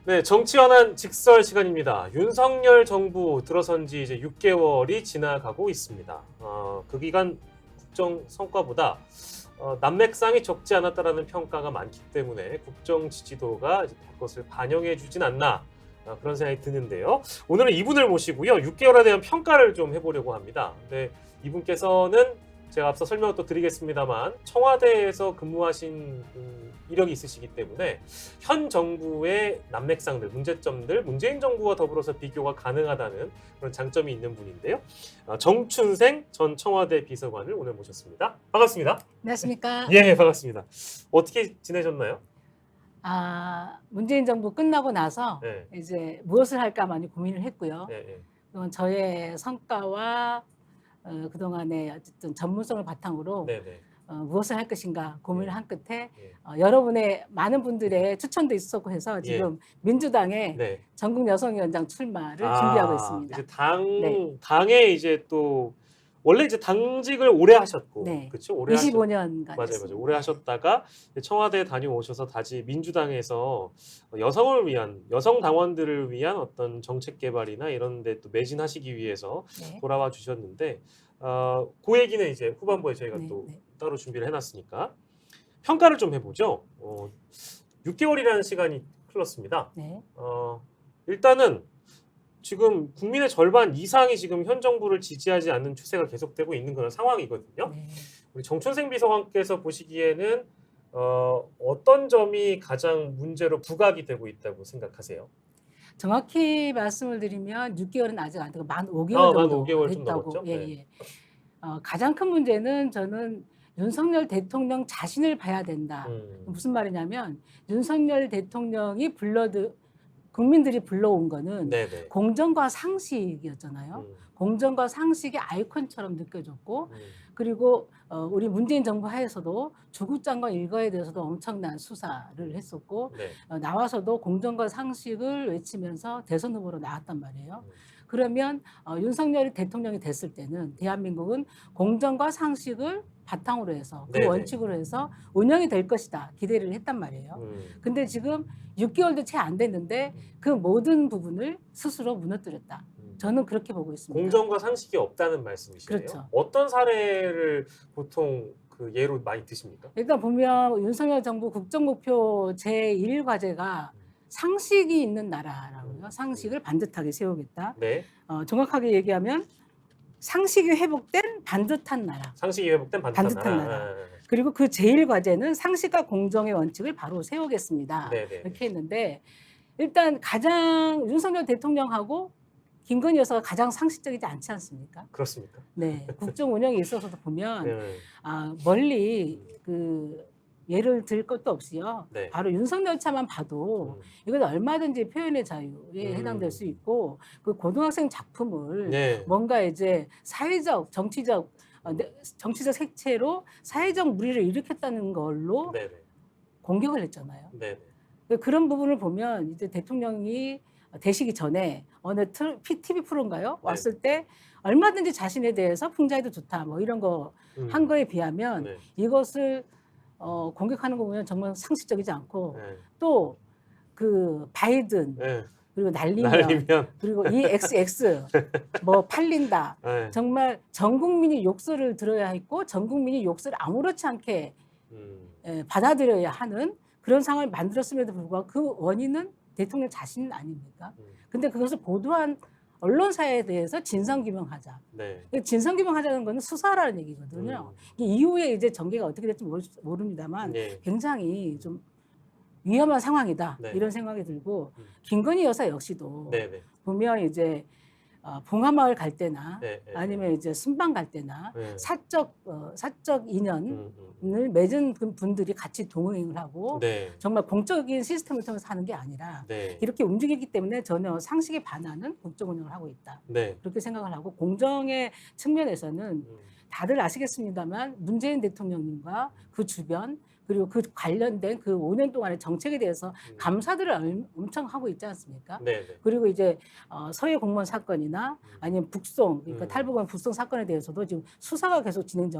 네, 정치환한 직설 시간입니다. 윤석열 정부 들어선 지 이제 6개월이 지나가고 있습니다. 그 기간 국정 성과보다 난맥상이 적지 않았다라는 평가가 많기 때문에 국정 지지도가 이제 그것을 반영해 주진 않나 그런 생각이 드는데요. 오늘은 이분을 모시고요. 6개월에 대한 평가를 좀 해보려고 합니다. 근데 이분께서는 제가 앞서 설명을 또 드리겠습니다만 청와대에서 근무하신 이력이 있으시기 때문에 현 정부의 난맥상들, 문제점들, 문재인 정부와 더불어서 비교가 가능하다는 그런 장점이 있는 분인데요. 정춘생 전 청와대 비서관을 오늘 모셨습니다. 반갑습니다. 안녕하십니까? 예, 반갑습니다. 어떻게 지내셨나요? 문재인 정부 끝나고 나서 네, 이제 무엇을 할까 많이 고민을 했고요. 네, 그동안 저의 성과와 그동안의 어쨌든 전문성을 바탕으로 네, 네. 무엇을 할 것인가 고민을 예. 한 끝에 예. 여러분의 많은 분들의 추천도 있었고 해서 예. 지금 민주당의 네. 전국 여성위원장 출마를 준비하고 있습니다. 이제 네. 당에 이제 또 원래 이제 당직을 오래 하셨고, 네. 그렇죠? 오래 25년간 맞아요. 했습니다. 오래 하셨다가 청와대 다녀오셔서 다시 민주당에서 여성을 위한 여성 당원들을 위한 어떤 정책 개발이나 이런 데 또 매진하시기 위해서 네. 돌아와 주셨는데 그 얘기는 이제 후반부에 저희가 네, 또 네. 따로 준비를 해놨으니까 평가를 좀 해보죠. 6개월이라는 시간이 흘렀습니다. 네. 일단은 지금 국민의 절반 이상이 지금 현 정부를 지지하지 않는 추세가 계속되고 있는 그런 상황이거든요. 네. 우리 정춘생 비서관께서 보시기에는 어떤 점이 가장 문제로 부각이 되고 있다고 생각하세요? 정확히 말씀을 드리면 6개월은 아직 안 되고 만 5개월 만 정도 5개월 좀 됐다고. 넘었죠? 예, 네. 예. 가장 큰 문제는 저는 윤석열 대통령 자신을 봐야 된다. 무슨 말이냐면 윤석열 대통령이 국민들이 불러온 거는 네네. 공정과 상식이었잖아요. 공정과 상식의 아이콘처럼 느껴졌고, 그리고 우리 문재인 정부 하에서도 조국 장관 일가에 대해서도 엄청난 수사를 했었고, 네. 나와서도 공정과 상식을 외치면서 대선 후보로 나왔단 말이에요. 그러면 윤석열 대통령이 됐을 때는 대한민국은 공정과 상식을 바탕으로 해서 그 네네. 원칙으로 해서 운영이 될 것이다 기대를 했단 말이에요. 근데 지금 6개월도 채 안 됐는데 그 모든 부분을 스스로 무너뜨렸다. 저는 그렇게 보고 있습니다. 공정과 상식이 없다는 말씀이시네요. 그렇죠. 어떤 사례를 보통 그 예로 많이 드십니까? 일단 보면 윤석열 정부 국정목표 제1과제가 상식이 있는 나라라고요. 상식을 반듯하게 세우겠다. 네. 정확하게 얘기하면 상식이 회복된 반듯한 나라. 상식이 회복된 반듯한 나라. 그리고 그 제1과제는 상식과 공정의 원칙을 바로 세우겠습니다. 네네. 이렇게 했는데 일단 가장 윤석열 대통령하고 김건희 여사가 가장 상식적이지 않지 않습니까? 그렇습니까? 네. 국정 운영에 있어서도 보면 네. 멀리 그 예를 들 것도 없이요. 네. 바로 윤석열 차만 봐도 이건 얼마든지 표현의 자유에 해당될 수 있고 그 고등학생 작품을 네. 뭔가 이제 사회적, 정치적 색채로 사회적 무리를 일으켰다는 걸로 네네. 공격을 했잖아요. 네네. 그런 부분을 보면 이제 대통령이 되시기 전에 어느 TV 프로인가요? 왔을 때 얼마든지 자신에 대해서 풍자해도 좋다 뭐 이런 거 한 거에 비하면 네. 이것을 공격하는 거 보면 정말 상식적이지 않고 네. 또 그 바이든 네. 그리고 날리면 그리고 XX 뭐 팔린다. 네. 정말 전 국민이 욕설을 들어야 했고 전 국민이 욕설을 아무렇지 않게 받아들여야 하는 그런 상황을 만들었음에도 불구하고 그 원인은 대통령 자신 아닙니까? 근데 그것을 보도한 언론사에 대해서 진상규명하자. 네. 진상규명하자는 것은 수사라는 얘기거든요. 이후에 이제 전개가 어떻게 될지 모릅니다만 네. 굉장히 좀 위험한 상황이다. 네. 이런 생각이 들고 김건희 여사 역시도 네네. 보면 이제 봉하마을 갈 때나 네. 아니면 이제 순방 갈 때나 네. 사적 인연을 맺은 분들이 같이 동행을 하고 네. 정말 공적인 시스템을 통해서 하는 게 아니라 네. 이렇게 움직이기 때문에 전혀 상식에 반하는 국정 운영을 하고 있다. 네. 그렇게 생각을 하고 공정의 측면에서는 다들 아시겠습니다만 문재인 대통령님과 그 주변 그리고 그 관련된 그 5년 동안의 정책에 대해서 음. 감사들을 엄청 하고 있지 않습니까? 네, 네. 그리고 이제 서해 공무원 사건이나 아니면 북송, 그러니까 음. 탈북원 북송 사건에 대해서도 지금 수사가 계속 진행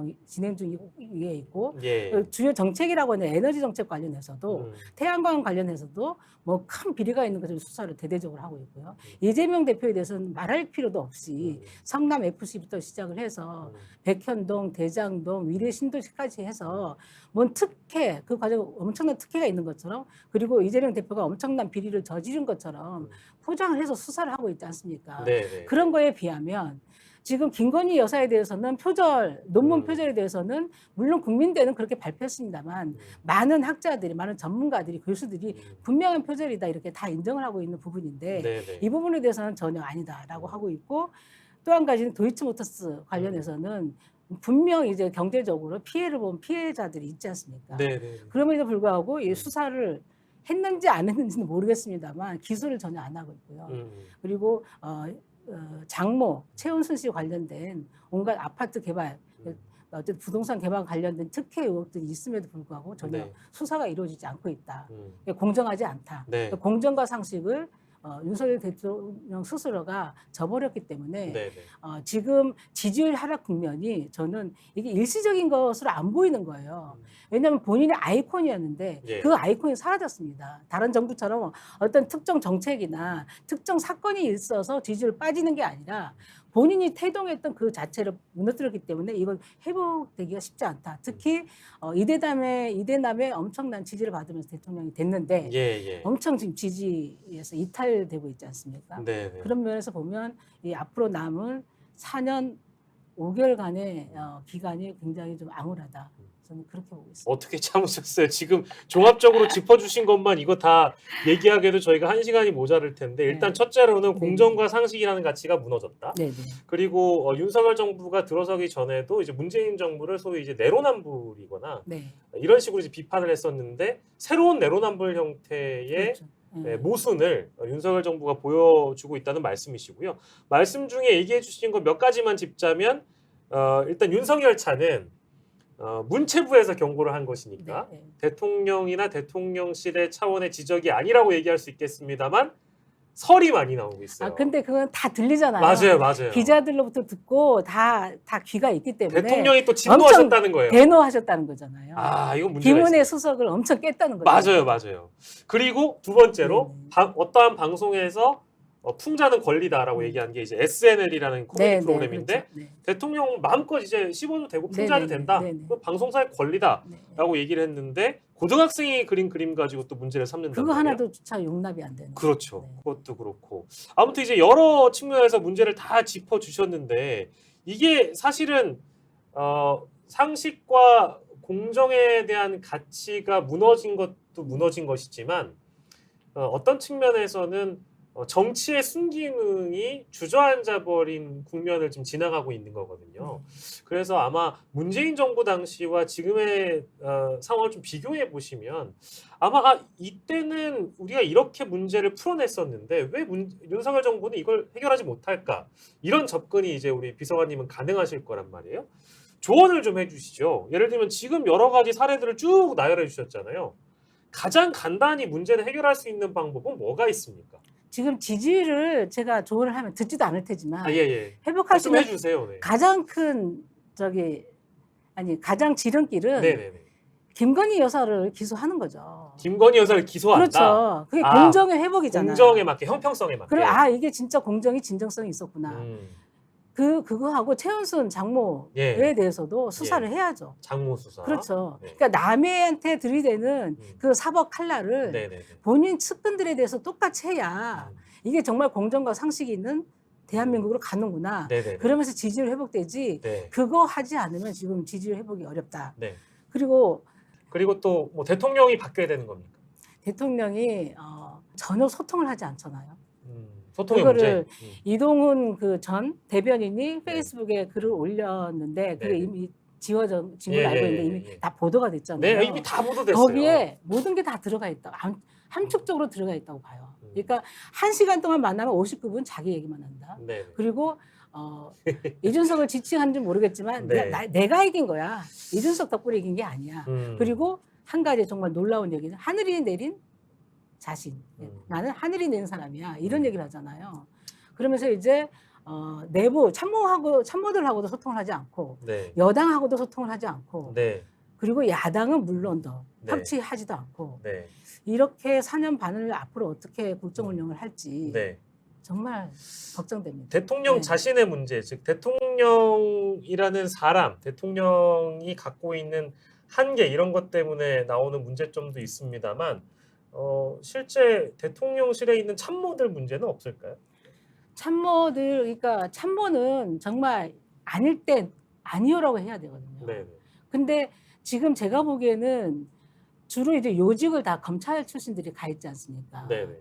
중에 있고 예. 주요 정책이라고 하는 에너지 정책 관련해서도 음. 태양광 관련해서도 뭐 큰 비리가 있는 것을 수사를 대대적으로 하고 있고요. 이재명 대표에 대해서는 말할 필요도 없이 성남 FC부터 시작을 해서 백현동, 대장동, 위례 신도시까지 해서 뭔 특혜, 그 과정 엄청난 특혜가 있는 것처럼 그리고 이재명 대표가 엄청난 비리를 저지른 것처럼 포장을 해서 수사를 하고 있지 않습니까? 네, 네. 그런 거에 비하면 지금 김건희 여사에 대해서는 논문 표절에 대해서는 물론 국민대는 그렇게 발표했습니다만 많은 학자들이, 많은 전문가들이, 교수들이 분명한 표절이다 이렇게 다 인정을 하고 있는 부분인데 네, 네. 이 부분에 대해서는 전혀 아니다라고 하고 있고 또 한 가지는 도이치모터스 관련해서는 분명 이제 경제적으로 피해를 본 피해자들이 있지 않습니까? 네, 네. 그럼에도 불구하고 이 수사를 했는지 안 했는지는 모르겠습니다만 기소를 전혀 안 하고 있고요. 그리고 장모 최은순 씨 관련된 온갖 아파트 개발, 어쨌든 부동산 개발 관련된 특혜 의혹들이 있음에도 불구하고 전혀 네. 수사가 이루어지지 않고 있다. 공정하지 않다. 네. 공정과 상식을 윤석열 대통령 스스로가 저버렸기 때문에 네, 네. 지금 지지율 하락 국면이 저는 이게 일시적인 것으로 안 보이는 거예요. 왜냐하면 본인의 아이콘이었는데 예. 그 아이콘이 사라졌습니다. 다른 정부처럼 어떤 특정 정책이나 특정 사건이 있어서 지지율 빠지는 게 아니라 본인이 태동했던 그 자체를 무너뜨렸기 때문에 이건 회복되기가 쉽지 않다. 특히 이대남의 엄청난 지지를 받으면서 대통령이 됐는데 예. 엄청 지금 지지에서 이탈되고 있지 않습니까? 네, 네. 그런 면에서 보면 이 앞으로 남은 4년 5개월간의 기간이 굉장히 좀 암울하다. 저는 그렇게 보고 있습니다. 어떻게 참으셨어요? 지금 종합적으로 짚어주신 것만 이거 다 얘기하기에도 저희가 1시간이 모자랄 텐데 일단 네. 첫째로는 네. 공정과 상식이라는 가치가 무너졌다. 네, 네. 그리고 윤석열 정부가 들어서기 전에도 이제 문재인 정부를 소위 이제 내로남불이거나 네. 이런 식으로 이제 비판을 했었는데 새로운 내로남불 형태의 그렇죠. 네, 모순을 윤석열 정부가 보여주고 있다는 말씀이시고요. 말씀 중에 얘기해 주신 거 몇 가지만 짚자면 일단 윤석열 차는 문체부에서 경고를 한 것이니까 네, 네. 대통령이나 대통령실의 차원의 지적이 아니라고 얘기할 수 있겠습니다만 설이 많이 나오고 있어요. 근데 그건 다 들리잖아요. 맞아요. 기자들로부터 듣고 다 귀가 있기 때문에 대통령이 또 진노하셨다는 거예요. 대노하셨다는 거잖아요. 이건 문제가 김은혜 있어요. 수석을 엄청 깼다는 거죠. 맞아요. 그리고 두 번째로 네. 어떠한 방송에서 풍자는 권리다라고 얘기한 게 이제 SNL이라는 코미디 프로그램인데 그렇죠. 네. 대통령 마음껏 이제 씹어도 되고 풍자도 네네네. 된다. 네네. 그 방송사의 권리다라고 네. 얘기를 했는데 고등학생이 그린 그림 가지고 또 문제를 삼는다. 그거 하나도 참 용납이 안 되는. 그렇죠. 네. 그것도 그렇고 아무튼 이제 여러 측면에서 문제를 다 짚어 주셨는데 이게 사실은 상식과 공정에 대한 가치가 무너진 것도 무너진 것이지만 어떤 측면에서는 정치의 순기능이 주저앉아 버린 국면을 지금 지나가고 있는 거거든요. 그래서 아마 문재인 정부 당시와 지금의 상황을 좀 비교해 보시면 아마 이때는 우리가 이렇게 문제를 풀어냈었는데 왜 윤석열 정부는 이걸 해결하지 못할까? 이런 접근이 이제 우리 비서관님은 가능하실 거란 말이에요. 조언을 좀 해주시죠. 예를 들면 지금 여러 가지 사례들을 쭉 나열해 주셨잖아요. 가장 간단히 문제를 해결할 수 있는 방법은 뭐가 있습니까? 지금 지지율을 제가 조언을 하면 듣지도 않을 테지만 예. 회복할 수 있는 말씀해 주세요. 네. 가장 큰 가장 지름길은 네네네. 김건희 여사를 기소하는 거죠. 김건희 여사를 기소한다. 그렇죠. 그게 공정의 회복이잖아요. 공정에 맞게, 형평성에 맞게. 그래 이게 진짜 공정이 진정성이 있었구나. 그거하고 최은순 장모에 대해서도 수사를 해야죠. 장모 수사. 그렇죠. 네. 그러니까 남해한테 들이대는 그 사법 칼날을 네네네. 본인 측근들에 대해서 똑같이 해야 이게 정말 공정과 상식이 있는 대한민국으로 가는구나. 네네네. 그러면서 지지율 회복되지. 네. 그거 하지 않으면 지금 지지율 회복이 어렵다. 네. 그리고 또 뭐 대통령이 바뀌어야 되는 겁니까? 대통령이 전혀 소통을 하지 않잖아요. 소통의 그거를 문제. 이동훈 그 전 대변인이 페이스북에 글을 올렸는데 그게 네. 이미 지워진 걸 알고 있는데 이미 다 보도가 됐잖아요. 네, 이미 다 보도됐어요. 거기에 모든 게 다 들어가 있다. 함축적으로 들어가 있다고 봐요. 그러니까 1시간 동안 만나면 59분 자기 얘기만 한다. 네. 그리고 이준석을 지칭한지 모르겠지만 네. 내가 이긴 거야. 이준석 덕분에 이긴 게 아니야. 그리고 한 가지 정말 놀라운 얘기는 하늘이 내린 자신. 나는 하늘이 내린 사람이야. 이런 얘기를 하잖아요. 그러면서 이제 내부 참모들하고도 소통을 하지 않고 네. 여당하고도 소통을 하지 않고 네. 그리고 야당은 물론 더 네. 협치하지도 않고 네. 이렇게 4년 반을 앞으로 어떻게 국정 운영을 할지 네. 정말 걱정됩니다. 대통령 네. 자신의 문제, 즉 대통령이라는 사람, 대통령이 갖고 있는 한계 이런 것 때문에 나오는 문제점도 있습니다만 실제 대통령실에 있는 참모들 문제는 없을까요? 참모들, 그러니까 참모는 정말 아닐 때 아니요라고 해야 되거든요. 네. 근데 지금 제가 보기에는 주로 이제 요직을 다 검찰 출신들이 가 있지 않습니까? 네. 네.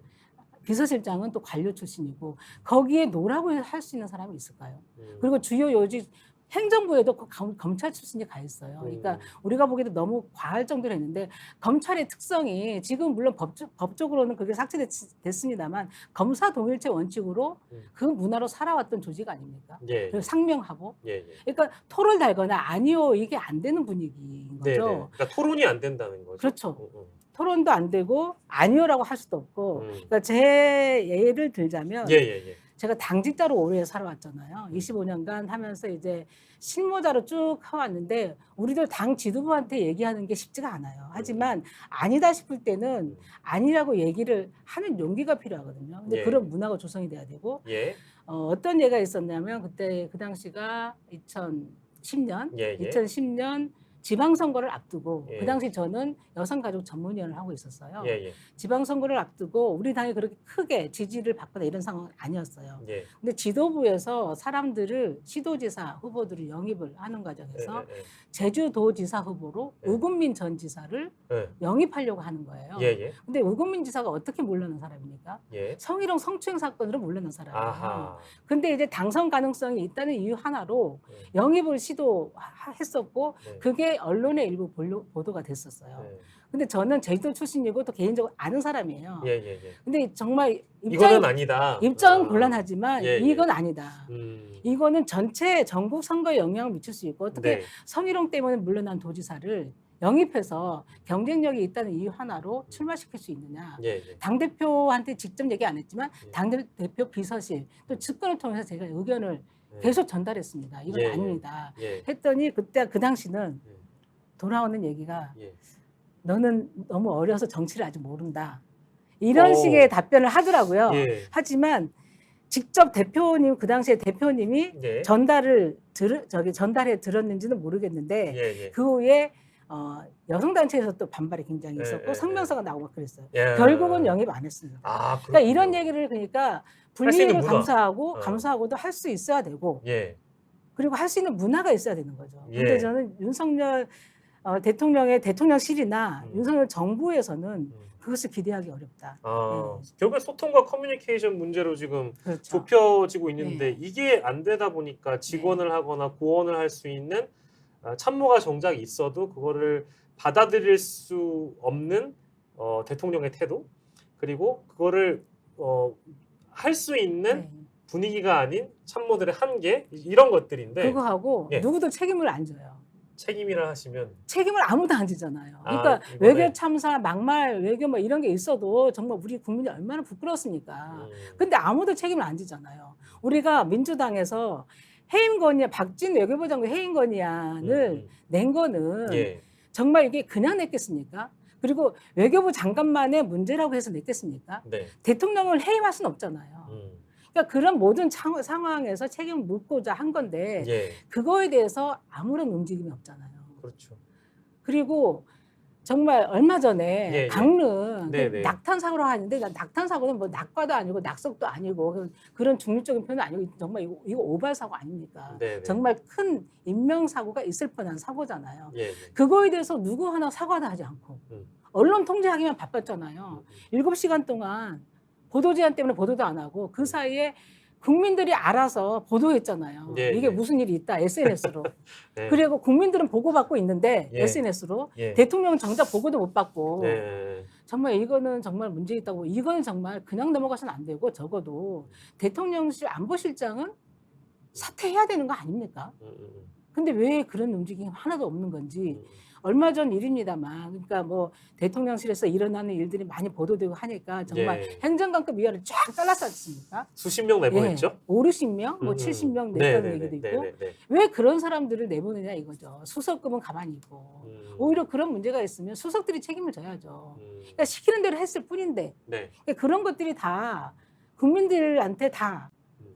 비서실장은 또 관료 출신이고 거기에 노라고 할 수 있는 사람이 있을까요? 그리고 주요 요직 행정부에도 그 검찰 출신이 가 있어요. 그러니까 우리가 보기에도 너무 과할 정도로 했는데 검찰의 특성이 지금 물론 법적으로는 그게 삭제됐습니다만 검사 동일체 원칙으로 그 문화로 살아왔던 조직 아닙니까? 예. 그리고 상명하고 예. 그러니까 토를 달거나 아니요 이게 안 되는 분위기인 거죠. 네. 그러니까 토론이 안 된다는 거죠. 그렇죠. 토론도 안 되고 아니요라고 할 수도 없고 그러니까 제 예를 들자면 예. 제가 당직자로 오래 살아왔잖아요. 25년간 하면서 이제 실무자로 쭉 해왔는데 우리도 당 지도부한테 얘기하는 게 쉽지가 않아요. 하지만 아니다 싶을 때는 아니라고 얘기를 하는 용기가 필요하거든요. 근데 예. 그런 문화가 조성이 돼야 되고 예. 어떤 예가 있었냐면 그때 그 당시가 2010년, 예. 2010년 지방선거를 앞두고 예. 그 당시 저는 여성가족 전문위원을 하고 있었어요. 예. 지방선거를 앞두고 우리 당이 그렇게 크게 지지를 받거나 이런 상황은 아니었어요. 예. 근데 지도부에서 사람들을 시도지사 후보들을 영입을 하는 과정에서 예. 제주도지사 후보로 예. 우금민 전 지사를 예. 영입하려고 하는 거예요. 예. 근데 우금민 지사가 어떻게 물러난 사람입니까? 예. 성희롱 성추행 사건으로 물러난 사람이에요. 아하. 근데 이제 당선 가능성이 있다는 이유 하나로 영입을 시도했었고 네. 그게 언론에 일부 보도가 됐었어요. 네. 근데 저는 제주도 출신이고 또 개인적으로 아는 사람이에요. 예. 근데 정말 이거는 아니다. 입장은 곤란하지만 예. 이건 아니다. 이거는 전체 전국 선거에 영향을 미칠 수 있고 어떻게 네. 성희롱 때문에 물러난 도지사를 영입해서 경쟁력이 있다는 이유 하나로 출마시킬 수 있느냐. 예. 당대표한테 직접 얘기 안 했지만 당대표 비서실 또 측근을 통해서 제가 의견을 계속 전달했습니다. 이건 예. 아닙니다. 예. 했더니 그때 그 당시는 돌아오는 얘기가 예. 너는 너무 어려서 정치를 아직 모른다. 이런 오. 식의 답변을 하더라고요. 예. 하지만 직접 대표님 그 당시에 대표님이 예. 전달해 들었는지는 모르겠는데 예. 그 후에 여성단체에서 또 반발이 굉장히 예, 있었고 예, 성명서가 나오고 그랬어요. 예. 결국은 영입 안 했습니다. 아, 그러니까 이런 얘기를 그러니까 할수 있는 불리를 문화. 감수하고도 할 수 있어야 되고 예. 그리고 할 수 있는 문화가 있어야 되는 거죠. 예. 근데 저는 윤석열 대통령의 대통령실이나 음. 윤석열 정부에서는 그것을 기대하기 어렵다. 결국에 소통과 커뮤니케이션 문제로 지금 그렇죠. 좁혀지고 있는데 네. 이게 안 되다 보니까 직원을 하거나 고언을 할 수 있는 참모가 정작 있어도 그거를 받아들일 수 없는 대통령의 태도 그리고 그거를 할 수 있는 네. 분위기가 아닌 참모들의 한계 이런 것들인데 그거하고 예. 누구도 책임을 안 져요. 책임이라 하시면 책임을 아무도 안 지잖아요. 그러니까 외교 참사, 막말 외교 뭐 이런 게 있어도 정말 우리 국민이 얼마나 부끄럽습니까? 근데 아무도 책임을 안 지잖아요. 우리가 민주당에서 해임 건의안, 박진 외교부 장관 해임 건의안을 낸 거는 예. 정말 이게 그냥 냈겠습니까? 그리고 외교부 장관만의 문제라고 해서 냈겠습니까? 네. 대통령을 해임할 수는 없잖아요. 그러니까 그런 모든 상황에서 책임을 묻고자 한 건데 예. 그거에 대해서 아무런 움직임이 없잖아요. 그렇죠. 그리고 정말 얼마 전에 예. 강릉 네네. 낙탄 사고를 하는데 낙탄 사고는 뭐 낙과도 아니고 낙석도 아니고 그런 중립적인 표현은 아니고 정말 이거 오발 사고 아닙니까? 네네. 정말 큰 인명 사고가 있을 뻔한 사고잖아요. 예. 그거에 대해서 누구 하나 사과도 하지 않고 언론 통제하기만 바빴잖아요. 7시간 동안 보도 제한 때문에 보도도 안 하고 그 사이에 국민들이 알아서 보도했잖아요. 예, 이게 예. 무슨 일이 있다 SNS로. 네. 그리고 국민들은 보고받고 있는데 예. SNS로 예. 대통령은 정작 보고도 못 받고 네. 정말 이거는 정말 문제 있다고 이거는 정말 그냥 넘어가서는 안 되고 적어도 대통령실 안보실장은 사퇴해야 되는 거 아닙니까? 근데 왜 그런 움직임이 하나도 없는 건지. 음. 얼마 전 일입니다만, 그러니까 뭐 대통령실에서 일어나는 일들이 많이 보도되고 하니까 정말 예. 행정관급 위원을 쫙 잘랐지 않습니까? 수십 명 내보냈죠? 5, 60명, 뭐 70명 냈다는 얘기도 있고. 네네네. 왜 그런 사람들을 내보내냐 이거죠. 수석급은 가만히 있고. 오히려 그런 문제가 있으면 수석들이 책임을 져야죠. 그러니까 시키는 대로 했을 뿐인데 네. 그러니까 그런 것들이 다 국민들한테 다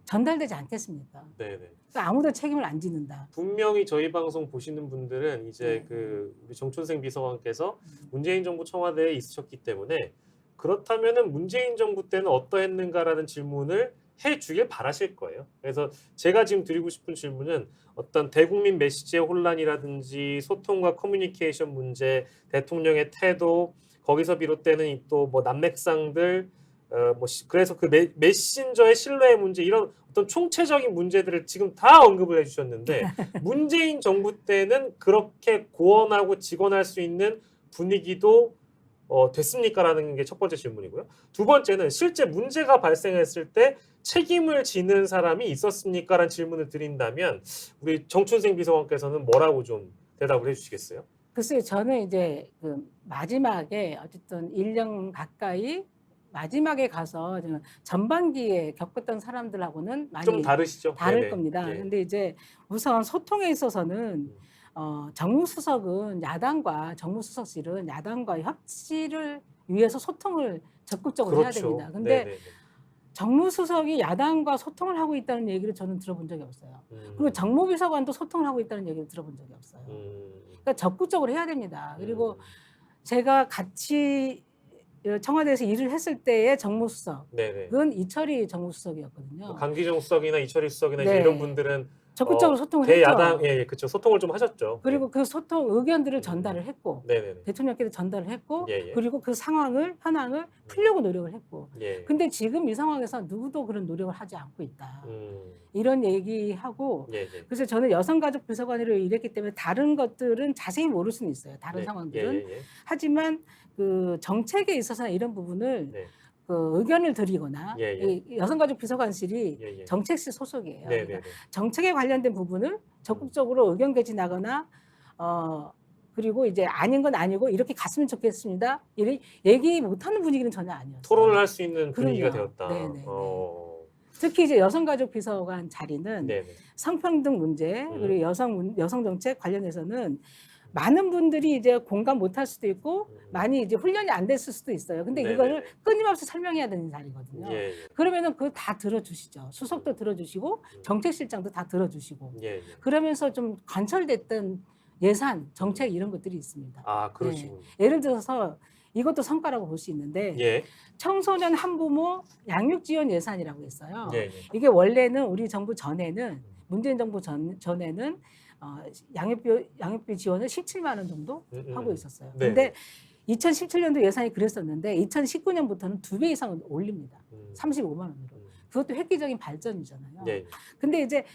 전달되지 않겠습니까? 네네. 그러니까 아무도 책임을 안 지는다. 분명히 저희 방송 보시는 분들은 이제 네. 그 우리 정춘생 비서관께서 문재인 정부 청와대에 있으셨기 때문에 그렇다면은 문재인 정부 때는 어떠했는가라는 질문을 해주길 바라실 거예요. 그래서 제가 지금 드리고 싶은 질문은 어떤 대국민 메시지의 혼란이라든지 소통과 커뮤니케이션 문제, 대통령의 태도, 거기서 비롯되는 또 뭐 난맥상들, 그래서 그 메신저의 신뢰의 문제 이런 어떤 총체적인 문제들을 지금 다 언급을 해주셨는데 문재인 정부 때는 그렇게 고언하고 직언할 수 있는 분위기도 됐습니까라는 게 첫 번째 질문이고요. 두 번째는 실제 문제가 발생했을 때 책임을 지는 사람이 있었습니까라는 질문을 드린다면 우리 정춘생 비서관께서는 뭐라고 좀 대답을 해주시겠어요? 글쎄요, 저는 이제 그 마지막에 어쨌든 1년 가까이 마지막에 가서 저는 전반기에 겪었던 사람들하고는 많이 좀 다르시죠? 다를 네네. 겁니다. 예. 근데 이제 우선 소통에 있어서는 정무수석은 야당과 정무수석실은 야당과 협치를 위해서 소통을 적극적으로 해야 그렇죠. 됩니다. 근데 네네네. 정무수석이 야당과 소통을 하고 있다는 얘기를 저는 들어본 적이 없어요. 그리고 정무비서관도 소통을 하고 있다는 얘기를 들어본 적이 없어요. 그러니까 적극적으로 해야 됩니다. 그리고 제가 같이 청와대에서 일을 했을 때의 정무수석은 네네. 이철희 정무수석이었거든요. 강기정 수석이나 이철희 수석이나 네. 이제 이런 분들은 적극적으로 소통을 대야당 했죠. 예, 그렇죠. 소통을 좀 하셨죠. 그리고 그 소통 의견들을 전달을 했고 네네네. 대통령께도 전달을 했고 예. 그리고 그 현황을 풀려고 노력을 했고 예. 근데 지금 이 상황에서 누구도 그런 노력을 하지 않고 있다. 음. 이런 얘기하고 예. 그래서 저는 여성가족 비서관으로 일했기 때문에 다른 것들은 자세히 모를 수는 있어요. 다른 상황들은. 예. 하지만 그 정책에 있어서는 이런 부분을 네. 그 의견을 드리거나 예. 이 여성가족 비서관실이 예. 정책실 소속이에요. 네네네. 그러니까 정책에 관련된 부분을 적극적으로 의견 개진하거나 그리고 이제 아닌 건 아니고 이렇게 갔으면 좋겠습니다. 얘기 못하는 분위기는 전혀 아니었어요. 토론을 할 수 있는 분위기가 그럼요. 되었다. 네네. 특히 이제 여성가족 비서관 자리는 네네. 성평등 문제 그리고 여성 정책 관련해서는 많은 분들이 이제 공감 못할 수도 있고 많이 이제 훈련이 안 됐을 수도 있어요. 근데 네네네. 이거를 끊임없이 설명해야 되는 자리거든요. 예. 그러면은 그거 다 들어주시죠. 수석도 들어주시고 정책실장도 다 들어주시고 예. 그러면서 좀 관철됐던 예산, 정책 이런 것들이 있습니다. 아, 그러시군요. 예를 들어서 이것도 성과라고 볼 수 있는데 예. 청소년 한부모 양육 지원 예산이라고 있어요. 예. 이게 원래는 우리 정부 전에는 문재인 정부 전에는 양육비 지원을 17만 원 정도 하고 있었어요. 네. 근데 2017년도 예산이 그랬었는데 2019년부터는 2배 이상 올립니다. 35만 원으로. 그것도 획기적인 발전이잖아요. 예. 근데 이제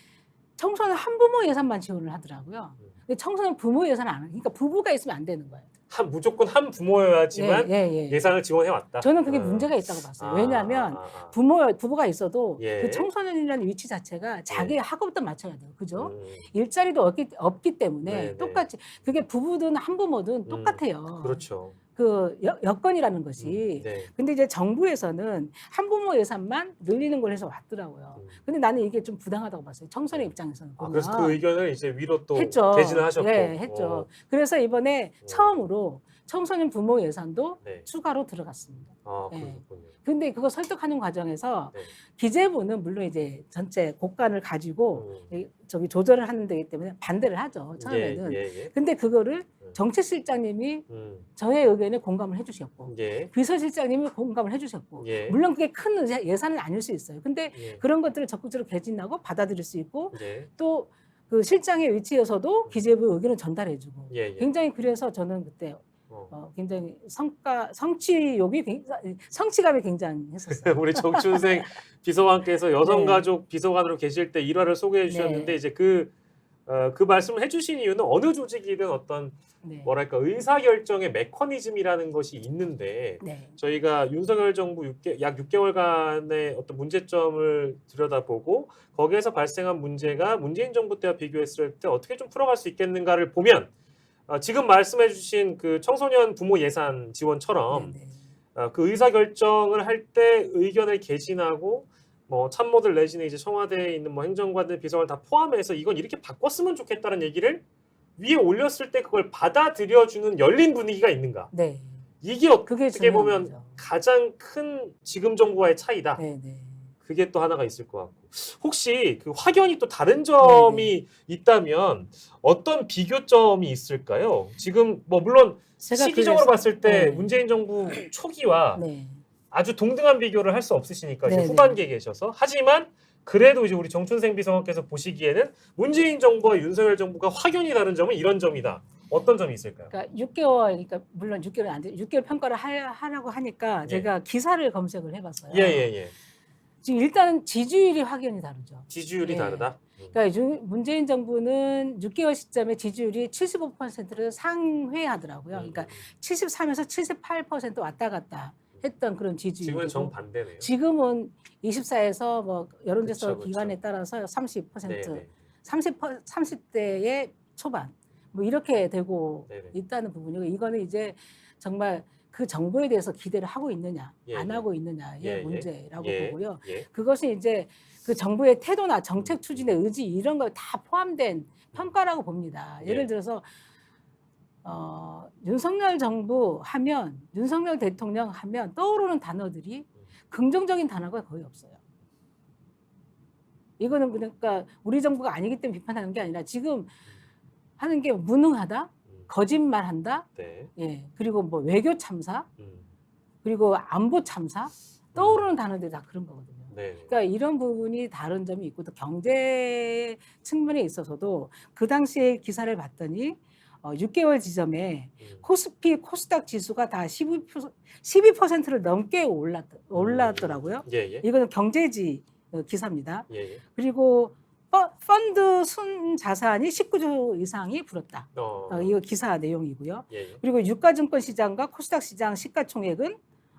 청소년 한부모 예산만 지원을 하더라고요. 근데 청소년 부모 예산은 안 해요. 그러니까 부부가 있으면 안 되는 거예요. 무조건 한 부모여야지만 예. 예산을 지원해 왔다. 저는 그게 문제가 있다고 봤어요. 왜냐하면 부부가 있어도 예. 그 청소년이라는 위치 자체가 자기 학업도 맞춰야 돼요. 그죠? 음. 일자리도 없기 때문에 네네. 똑같이 그게 부부든 한부모든 똑같아요. 그렇죠. 그 여건이라는 것이. 네. 근데 이제 정부에서는 한부모 예산만 늘리는 걸 해서 왔더라고요. 근데 나는 이게 좀 부당하다고 봤어요. 청소년 입장에서는. 그래서 그 의견을 이제 위로 또 했죠. 개진을 하셨고. 네, 했죠. 그래서 이번에 처음으로 청소년 부모 예산도 네. 추가로 들어갔습니다. 네. 그렇군요. 근데 그거 설득하는 과정에서 네. 기재부는 물론 이제 전체 곡간을 가지고 저기 조절을 하는 데기 때문에 반대를 하죠. 처음에는. 예. 근데 그거를 정책실장님이 저의 의견에 공감을 해주셨고 예. 비서실장님이 공감을 해주셨고 예. 물론 그게 큰 예산은 아닐 수 있어요. 근데 예. 그런 것들을 적극적으로 개진하고 받아들일 수 있고 예. 또 그 실장의 위치에서도 기재부 의견을 전달해주고 예. 굉장히 그래서 저는 그때 굉장히 성취감이 굉장했었어요. 우리 정춘생 비서관께서 여성가족 비서관으로 계실 때 일화를 소개해 주셨는데 네. 이제 그 그 말씀을 해주신 이유는 어느 조직이든 어떤 네. 뭐랄까 의사결정의 메커니즘이라는 것이 있는데 네. 저희가 윤석열 정부 약 6개월간의 어떤 문제점을 들여다보고 거기에서 발생한 문제가 문재인 정부 때와 비교했을 때 어떻게 좀 풀어갈 수 있겠는가를 보면 지금 말씀해주신 그 청소년 부모 예산 지원처럼 네. 그 의사결정을 할 때 의견을 개진하고 뭐 참모들 내지는 이제 청와대에 있는 뭐 행정관들 비서관 다 포함해서 이건 이렇게 바꿨으면 좋겠다는 얘기를 위에 올렸을 때 그걸 받아들여주는 열린 분위기가 있는가? 네. 이게 그게 어떻게 중요한 보면 거죠. 가장 큰 지금 정부와의 차이다. 네. 네. 그게 또 하나가 있을 것 같고 혹시 그 확연히 또 다른 점이 있다면 어떤 비교점이 있을까요? 지금 뭐 물론 제가 시기적으로 그래서 봤을 때 네. 문재인 정부 초기와 네. 아주 동등한 비교를 할 수 없으시니까 이제 네네. 후반기에 계셔서 하지만 그래도 이제 우리 정춘생 비서관께서 보시기에는 문재인 정부와 윤석열 정부가 확연히 다른 점은 이런 점이다. 어떤 점이 있을까요? 그러니까 6개월, 그러니까 물론 6개월 안 돼. 6개월 평가를 하라고 하니까 예. 제가 기사를 검색을 해봤어요. 예. 지금 일단은 지지율이 확연히 다르죠. 지지율이 예. 다르다. 그러니까 문재인 정부는 6개월 시점에 지지율이 75%를 상회하더라고요. 그러니까 73에서 78% 왔다 갔다 했던 그런 지금은 지지율이고 정반대네요. 지금은 24에서 뭐 여론조사 그쵸. 기관에 따라서 30%, 네네. 30대의 초반 뭐 이렇게 되고 네네. 있다는 부분이고 이거는 이제 정말 그 정부에 대해서 기대를 하고 있느냐 예, 안 예. 하고 있느냐의 예, 예. 문제라고 예. 보고요. 예. 그것이 이제 그 정부의 태도나 정책 추진의 의지 이런 걸 다 포함된 평가라고 봅니다. 예. 예를 들어서 윤석열 정부 하면 윤석열 대통령 하면 떠오르는 단어들이 긍정적인 단어가 거의 없어요. 이거는 그러니까 우리 정부가 아니기 때문에 비판하는 게 아니라 지금 하는 게 무능하다, 거짓말한다, 네. 예 그리고 뭐 외교 참사, 음. 그리고 안보 참사 떠오르는 단어들이 다 그런 거거든요. 네. 그러니까 이런 부분이 다른 점이 있고 또 경제 측면에 있어서도 그 당시에 기사를 봤더니 6개월 지점에 코스피, 코스닥 지수가 다 12%를 넘게 올랐더라고요. 예. 이거는 경제지 기사입니다. 예. 그리고 펀드 순 자산이 19조 이상이 불었다. 이거 기사 내용이고요. 예. 그리고 유가증권 시장과 코스닥 시장 시가총액은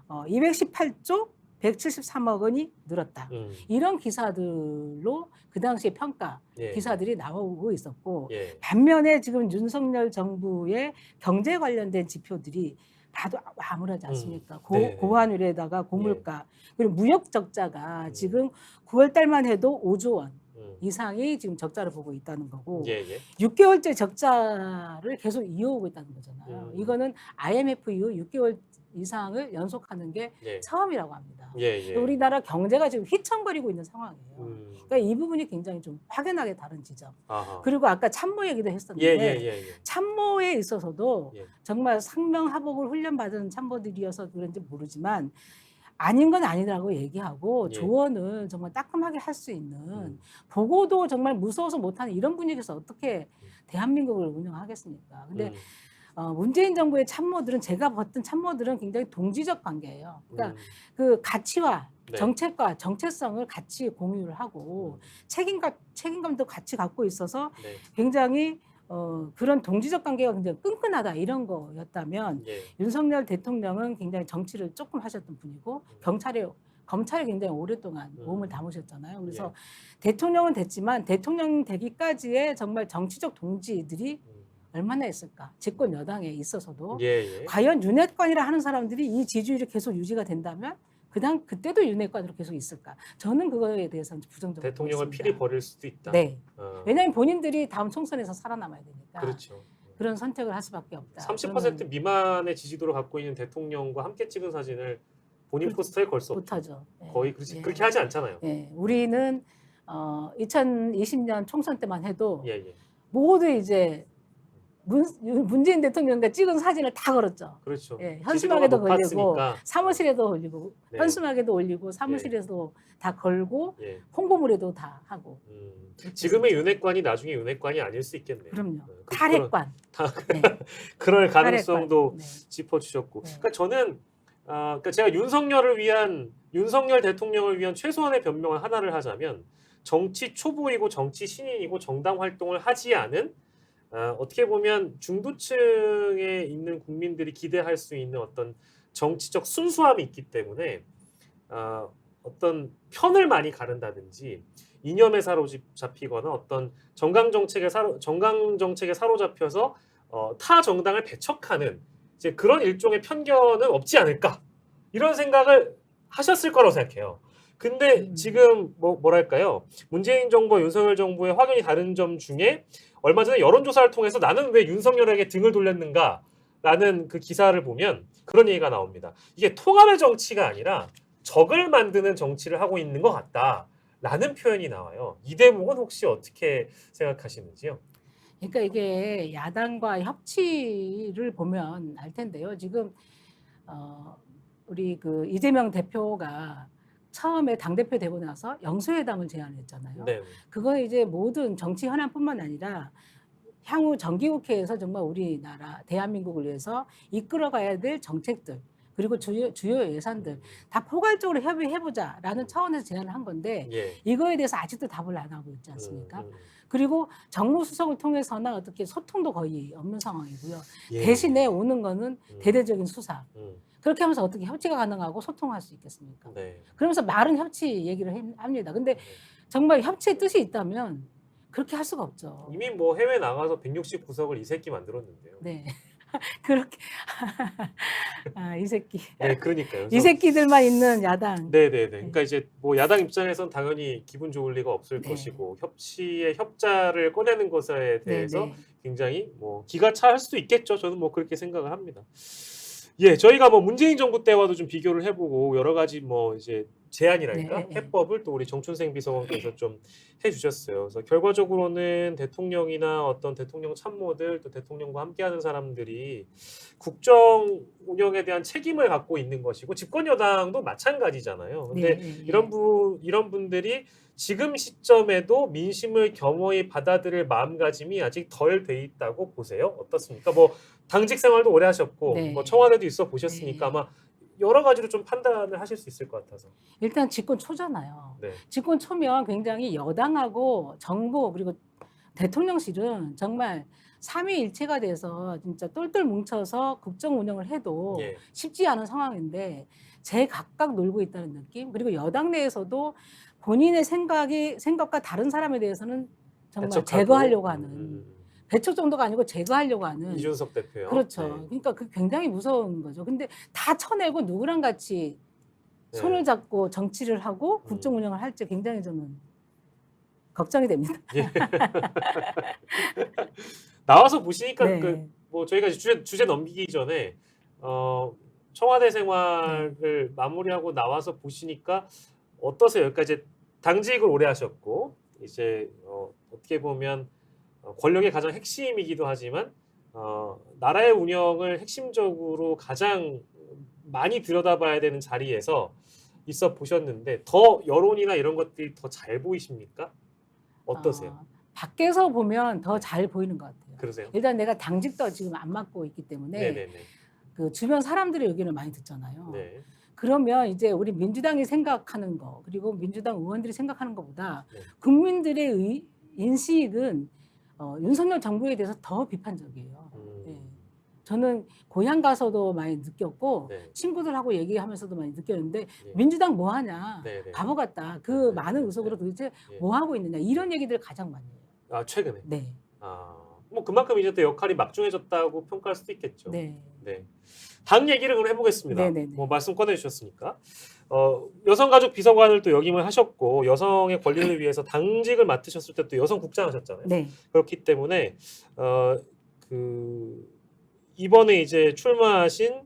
218조 173억 원이 늘었다. 이런 기사들로 그 당시에 평가 예. 기사들이 나오고 있었고 예. 반면에 지금 윤석열 정부의 경제 관련된 지표들이 봐도 암울하지 않습니까? 네. 고환율에다가 고물가 그리고 무역 적자가 지금 9월 달만 해도 5조 원 이상이 지금 적자를 보고 있다는 거고 예. 6개월째 적자를 계속 이어오고 있다는 거잖아요. 이거는 IMF 이후 6개월 이상을 연속하는 게 예. 처음이라고 합니다. 예. 우리나라 경제가 지금 휘청거리고 있는 상황이에요. 그러니까 이 부분이 굉장히 좀 확연하게 다른 지점. 아하. 그리고 아까 참모 얘기도 했었는데 예. 참모에 있어서도 예. 정말 상명하복을 훈련받은 참모들이어서 그런지 모르지만 아닌 건 아니라고 얘기하고 예. 조언을 정말 따끔하게 할 수 있는 보고도 정말 무서워서 못하는 이런 분위기에서 어떻게 대한민국을 운영하겠습니까? 근데 문재인 정부의 참모들은 제가 봤던 참모들은 굉장히 동지적 관계예요. 그러니까 그 가치와 네. 정책과 정체성을 같이 공유를 하고 책임감도 같이 갖고 있어서 네. 굉장히 그런 동지적 관계가 굉장히 끈끈하다 이런 거였다면 예. 윤석열 대통령은 굉장히 정치를 조금 하셨던 분이고 검찰에 굉장히 오랫동안 몸을 담으셨잖아요. 그래서 대통령은 됐지만 대통령 되기까지의 정말 정치적 동지들이 얼마나 있을까? 집권 여당에 있어서도 예. 과연 윤핵관이라 하는 사람들이 이 지지율이 계속 유지가 된다면 그때도 윤핵관으로 계속 있을까? 저는 그거에 대해서는 부정적으로 대통령을 보겠습니다. 필히 버릴 수도 있다. 네. 왜냐하면 본인들이 다음 총선에서 살아남아야 되니까. 그렇죠. 그런 선택을 할 수밖에 없다. 30% 미만의 지지도를 갖고 있는 대통령과 함께 찍은 사진을 본인 포스터에 걸 수 없죠. 못하죠. 네. 거의 그렇게 하지 않잖아요. 네. 우리는 2020년 총선 때만 해도 예. 모두 이제 문재인 대통령과 찍은 사진을 다 걸었죠. 그렇죠. 예, 현수막에도 걸리고 높았으니까. 사무실에도 올리고 네. 현수막에도 올리고 사무실에서 다 걸고 예. 홍보물에도 다 하고. 지금의 윤핵관이 나중에 윤핵관이 아닐 수 있겠네요. 그럼요. 탈핵관. 네. 그럴 가능성도 탈핵관. 네. 짚어주셨고. 네. 그러니까 저는 그러니까 제가 윤석열 대통령을 위한 최소한의 변명을 하나를 하자면 정치 초보이고 정치 신인이고 정당 활동을 하지 않은 어떻게 보면 중도층에 있는 국민들이 기대할 수 있는 어떤 정치적 순수함이 있기 때문에 어떤 편을 많이 가른다든지 이념에 사로잡히거나 어떤 정강 정책에 사로잡혀서 타 정당을 배척하는 이제 그런 일종의 편견은 없지 않을까 이런 생각을 하셨을 거라고 생각해요. 근데 지금 뭐랄까요? 문재인 정부와 윤석열 정부의 확연히 다른 점 중에 얼마 전에 여론조사를 통해서 나는 왜 윤석열에게 등을 돌렸는가라는 그 기사를 보면 그런 얘기가 나옵니다. 이게 통합의 정치가 아니라 적을 만드는 정치를 하고 있는 것 같다라는 표현이 나와요. 이 대목은 혹시 어떻게 생각하시는지요? 그러니까 이게 야당과 협치를 보면 알 텐데요. 지금 우리 그 이재명 대표가 처음에 당대표 되고 나서 영수회담을 제안했잖아요. 네. 그거 이제 모든 정치 현안뿐만 아니라 향후 정기국회에서 정말 우리나라 대한민국을 위해서 이끌어가야 될 정책들 그리고 주요 예산들 다 포괄적으로 협의해보자라는 차원에서 제안을 한 건데 예. 이거에 대해서 아직도 답을 안 하고 있지 않습니까? 그리고 정무수석을 통해서나 어떻게 소통도 거의 없는 상황이고요. 예. 대신에 오는 거는 대대적인 수사. 음. 그렇게 하면서 어떻게 협치가 가능하고 소통할 수 있겠습니까? 네. 그러면서 말은 협치 얘기를 합니다. 근데 정말 협치의 뜻이 있다면 그렇게 할 수가 없죠. 이미 뭐 해외 나가서 169석을 이 새끼 만들었는데요. 네. 그렇게 이 새끼. 네, 그러니까요. 이 새끼들만 있는 야당. 네네네. 그러니까 이제 뭐 야당 입장에선 당연히 기분 좋을 리가 없을 네. 것이고 협치의 협자를 꺼내는 것에 대해서 네. 굉장히 뭐 기가 차할 수도 있겠죠. 저는 뭐 그렇게 생각을 합니다. 예, 저희가 뭐 문재인 정부 때와도 좀 비교를 해보고 여러 가지 뭐 이제 제안이랄까 네. 해법을 또 우리 정춘생 비서관께서 좀 해주셨어요. 그래서 결과적으로는 대통령이나 어떤 대통령 참모들 또 대통령과 함께하는 사람들이 국정 운영에 대한 책임을 갖고 있는 것이고 집권 여당도 마찬가지잖아요. 근데 네. 이런 분들이 지금 시점에도 민심을 겸허히 받아들일 마음가짐이 아직 덜 돼 있다고 보세요. 어떻습니까? 뭐 당직 생활도 오래 하셨고 네. 뭐 청와대도 있어 보셨으니까 네. 아마 여러 가지로 좀 판단을 하실 수 있을 것 같아서. 일단 집권 초잖아요. 네. 집권 초면 굉장히 여당하고 정부 그리고 대통령실은 정말 삼위일체가 돼서 진짜 똘똘 뭉쳐서 국정 운영을 해도 예. 쉽지 않은 상황인데 제각각 놀고 있다는 느낌. 그리고 여당 내에서도 본인의 생각과 다른 사람에 대해서는 정말 배척하고. 제거하려고 하는 배척 정도가 아니고 제거하려고 하는 이준석 대표요. 그렇죠. 네. 그러니까 그 굉장히 무서운 거죠. 근데 다 쳐내고 누구랑 같이 손을 네. 잡고 정치를 하고 국정 운영을 할지 굉장히 저는 걱정이 됩니다. 나와서 보시니까 네. 그 뭐 저희가 이제 주제 넘기기 전에 청와대 생활을 마무리하고 나와서 보시니까 어떠세요? 그러니까 이제 당직을 오래 하셨고 이제 어떻게 보면 권력의 가장 핵심이기도 하지만 나라의 운영을 핵심적으로 가장 많이 들여다봐야 되는 자리에서 있어 보셨는데 더 여론이나 이런 것들이 더 잘 보이십니까? 어떠세요? 밖에서 보면 더 잘 보이는 것 같아요. 그러세요? 일단 내가 당직도 지금 안 맡고 있기 때문에 네네네. 그 주변 사람들의 의견을 많이 듣잖아요. 네. 그러면 이제 우리 민주당이 생각하는 거 그리고 민주당 의원들이 생각하는 것보다 네. 국민들의 인식은 윤석열 정부에 대해서 더 비판적이에요. 네. 저는 고향 가서도 많이 느꼈고 네. 친구들하고 얘기하면서도 많이 느꼈는데 예. 민주당 뭐 하냐 네네. 바보 같다 그 네. 많은 의석으로 도대체 예. 뭐 하고 있느냐 이런 얘기들을 가장 많이 해요. 아 최근에. 네. 뭐 그만큼 이제 또 역할이 막중해졌다고 평가할 수도 있겠죠. 네. 네. 당 얘기를 그럼 해보겠습니다. 네네네. 뭐 말씀 꺼내주셨으니까 여성가족 비서관을 또 역임을 하셨고 여성의 권리를 위해서 당직을 맡으셨을 때 또 여성 국장 하셨잖아요. 네. 그렇기 때문에 그 이번에 이제 출마하신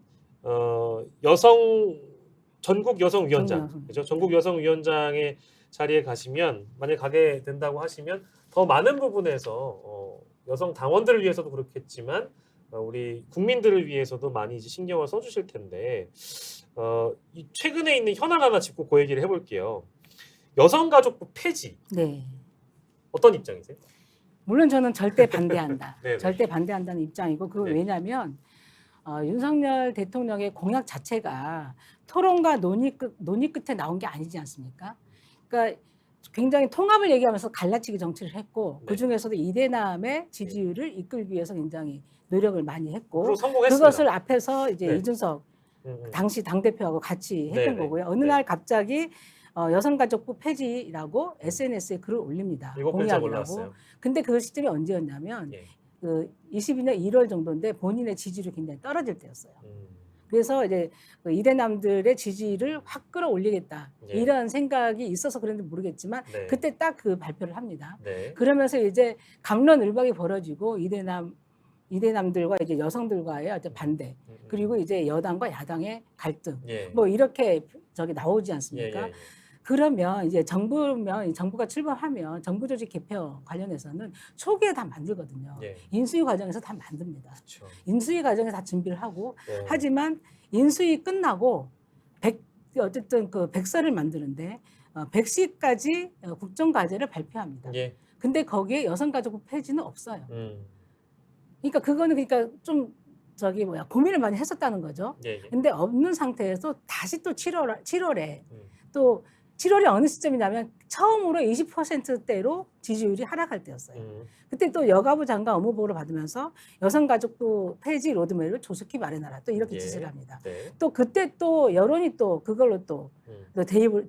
전국 여성위원장, 그죠? 전국 여성위원장의 자리에 가시면 만약 가게 된다고 하시면 더 많은 부분에서 여성 당원들을 위해서도 그렇겠지만 우리 국민들을 위해서도 많이 이제 신경을 써주실 텐데 이 최근에 있는 현안 하나 짚고 그 얘기를 해볼게요. 여성가족부 폐지. 네. 어떤 입장이세요? 물론 저는 절대 반대한다. 네네. 절대 반대한다는 입장이고 그건 네. 왜냐하면 윤석열 대통령의 공약 자체가 토론과 논의 끝에 나온 게 아니지 않습니까? 그러니까 굉장히 통합을 얘기하면서 갈라치기 정치를 했고 네. 그중에서도 이대남의 지지율을 이끌기 위해서 굉장히 노력을 많이 했고 그리고 성공했습니다. 그것을 앞에서 이제 네. 이준석 음. 당시 당대표하고 같이 했던 네네. 거고요. 어느 네. 날 갑자기 여성가족부 폐지라고 SNS에 글을 올립니다. 7글자 공약이라고. 올랐어요. 근데 그 시점이 언제였냐면 예. 그 22년 1월 정도인데 본인의 지지율이 굉장히 떨어질 때였어요. 음. 그래서 이제 그 이대남들의 지지를 확 끌어올리겠다 예. 이런 생각이 있어서 그랬는지 모르겠지만 네. 그때 딱 그 발표를 합니다. 네. 그러면서 이제 갑론을박이 벌어지고 이대남들과 이제 여성들과의 어떤 반대 그리고 이제 여당과 야당의 갈등 예. 뭐 이렇게 나오지 예, 않습니까? 예, 예. 그러면 이제 정부가 출범하면 정부 조직 개편 관련해서는 초기에 다 만들거든요. 예. 인수위 과정에서 다 만듭니다. 그렇죠. 인수위 과정에서 다 준비를 하고 네. 하지만 인수위 끝나고 어쨌든 그 100서를 만드는데 100시까지 국정과제를 발표합니다. 예. 근데 거기에 여성가족부 폐지는 없어요. 음. 그러니까 그거는 좀 고민을 많이 했었다는 거죠. 예, 예. 근데 없는 상태에서 다시 또 7월에 음. 또 7월이 어느 시점이냐면 처음으로 20%대로 지지율이 하락할 때였어요. 그때 또 여가부 장관 업무보고를 받으면서 여성가족부 폐지 로드맵을 조속히 마련하라 또 이렇게 예. 지시를 합니다. 네. 또 그때 또 여론이 또 그걸로 또 음.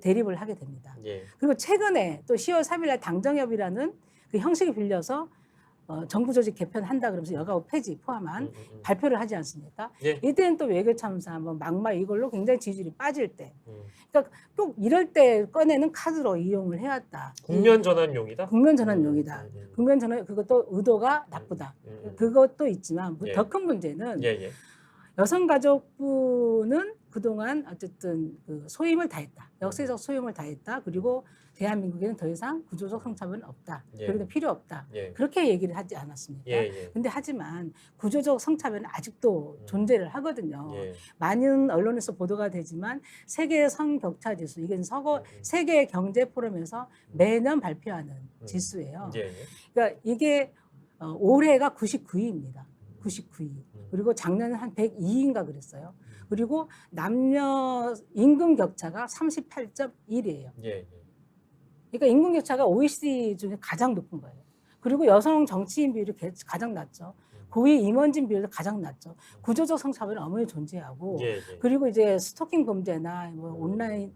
대립을 하게 됩니다. 예. 그리고 최근에 또 10월 3일 날 당정협이라는 그 형식을 빌려서 정부 조직 개편한다 그러면서 여가부 폐지 포함한 발표를 하지 않습니까? 예. 이때는 또 외교 참사, 뭐 막말 이걸로 굉장히 지지율이 빠질 때, 음. 꼭 이럴 때 꺼내는 카드로 이용을 해왔다. 국면 전환용이다. 국면 전환용이다. 국면 전환 그것도 의도가 나쁘다. 그것도 있지만 예. 더 큰 문제는 예, 예. 여성가족부는 그동안 어쨌든 그 소임을 다했다. 역사적 소임을 다했다. 그리고 대한민국에는 더 이상 구조적 성차별은 없다. 예. 그리고 필요 없다. 예. 그렇게 얘기를 하지 않았습니까? 예, 예. 근데 하지만 구조적 성차별은 아직도 존재를 하거든요. 예. 많은 언론에서 보도가 되지만 세계 성격차 지수, 이게 세계 경제 포럼에서 매년 발표하는 지수예요. 예, 예. 그러니까 이게 올해가 99위입니다. 99위. 그리고 작년에 한 102위인가 그랬어요. 그리고 남녀 임금 격차가 38.1이에요. 예, 예. 그러니까 임금 격차가 OECD 중에 가장 높은 거예요. 그리고 여성 정치인 비율이 가장 낮죠. 고위 임원진 비율도 가장 낮죠. 구조적 성차별은 어머니 존재하고 예, 예. 그리고 이제 스토킹 범죄나 뭐 온라인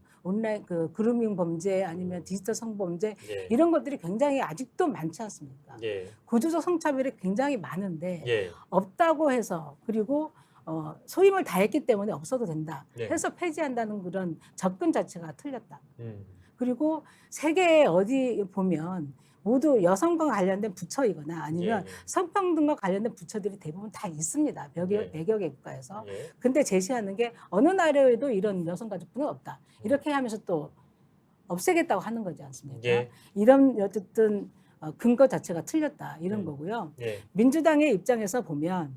그 그루밍 범죄 아니면 디지털 성범죄 예. 이런 것들이 굉장히 아직도 많지 않습니까? 예. 구조적 성차별이 굉장히 많은데 예. 없다고 해서 그리고 소임을 다했기 때문에 없어도 된다 네. 해서 폐지한다는 그런 접근 자체가 틀렸다. 음. 그리고 세계 어디 보면 모두 여성과 관련된 부처이거나 아니면 예, 예. 성평등과 관련된 부처들이 대부분 다 있습니다. 예. 100여 개 국가에서. 예. 근데 제시하는 게 어느 나라에도 이런 여성가족부는 없다. 이렇게 하면서 또 없애겠다고 하는 거지 않습니까? 예. 이런 어쨌든 근거 자체가 틀렸다 이런 음. 거고요. 예. 민주당의 입장에서 보면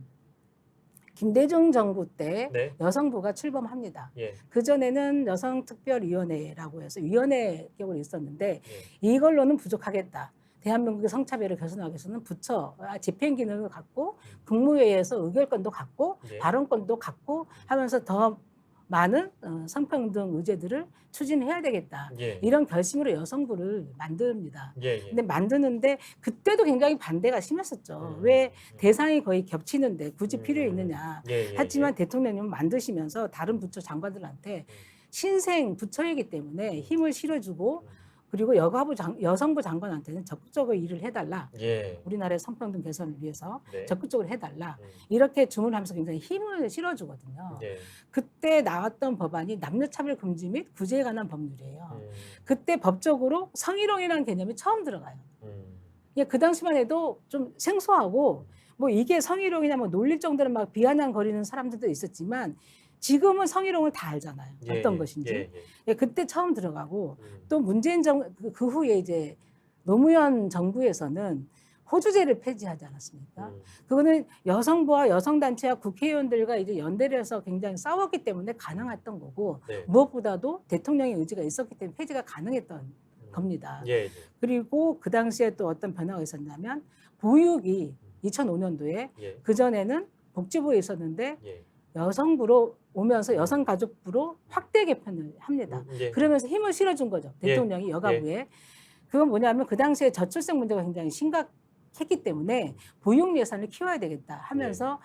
김대중 정부 때 네. 여성부가 출범합니다. 예. 그전에는 여성특별위원회라고 해서 위원회 격으로 있었는데 예. 이걸로는 부족하겠다. 대한민국의 성차별을 개선하기 위해서는 부처, 집행 기능을 갖고 국무회의에서 의결권도 갖고 예. 발언권도 갖고 하면서 더 많은 성평등 의제들을 추진해야 되겠다. 예. 이런 결심으로 여성부를 만듭니다. 예. 예. 근데 만드는데 그때도 굉장히 반대가 심했었죠. 음. 왜 대상이 거의 겹치는데 굳이 필요 있느냐. 예. 예. 하지만 대통령님은 만드시면서 다른 부처 장관들한테 신생 부처이기 때문에 힘을 실어주고 그리고 여성부 장관한테는 적극적으로 일을 해달라. 예. 우리나라의 성평등 개선을 위해서 네. 적극적으로 해달라. 음. 이렇게 주문하면서 굉장히 힘을 실어주거든요. 예. 그때 나왔던 법안이 남녀차별 금지 및 구제에 관한 법률이에요. 음. 그때 법적으로 성희롱이라는 개념이 처음 들어가요. 그냥 그 당시만 해도 좀 생소하고 뭐 이게 성희롱이냐 뭐 놀릴 정도로 막 비아냥거리는 사람들도 있었지만 지금은 성희롱을 다 알잖아요. 예. 어떤 것인지. 예. 예. 예, 그때 처음 들어가고 또 문재인 그 후에 이제 노무현 정부에서는 호주제를 폐지하지 않았습니까? 그거는 여성부와 여성단체와 국회의원들과 이제 연대를 해서 굉장히 싸웠기 때문에 가능했던 거고 네. 무엇보다도 대통령의 의지가 있었기 때문에 폐지가 가능했던 겁니다. 예. 예. 그리고 그 당시에 또 어떤 변화가 있었냐면 보육이 2005년도에 예. 그전에는 복지부에 있었는데 예. 여성부로 오면서 여성가족부로 확대 개편을 합니다. 예. 그러면서 힘을 실어준 거죠. 대통령이 여가부에. 그건 뭐냐면 그 당시에 저출생 문제가 굉장히 심각했기 때문에 보육 예산을 키워야 되겠다 하면서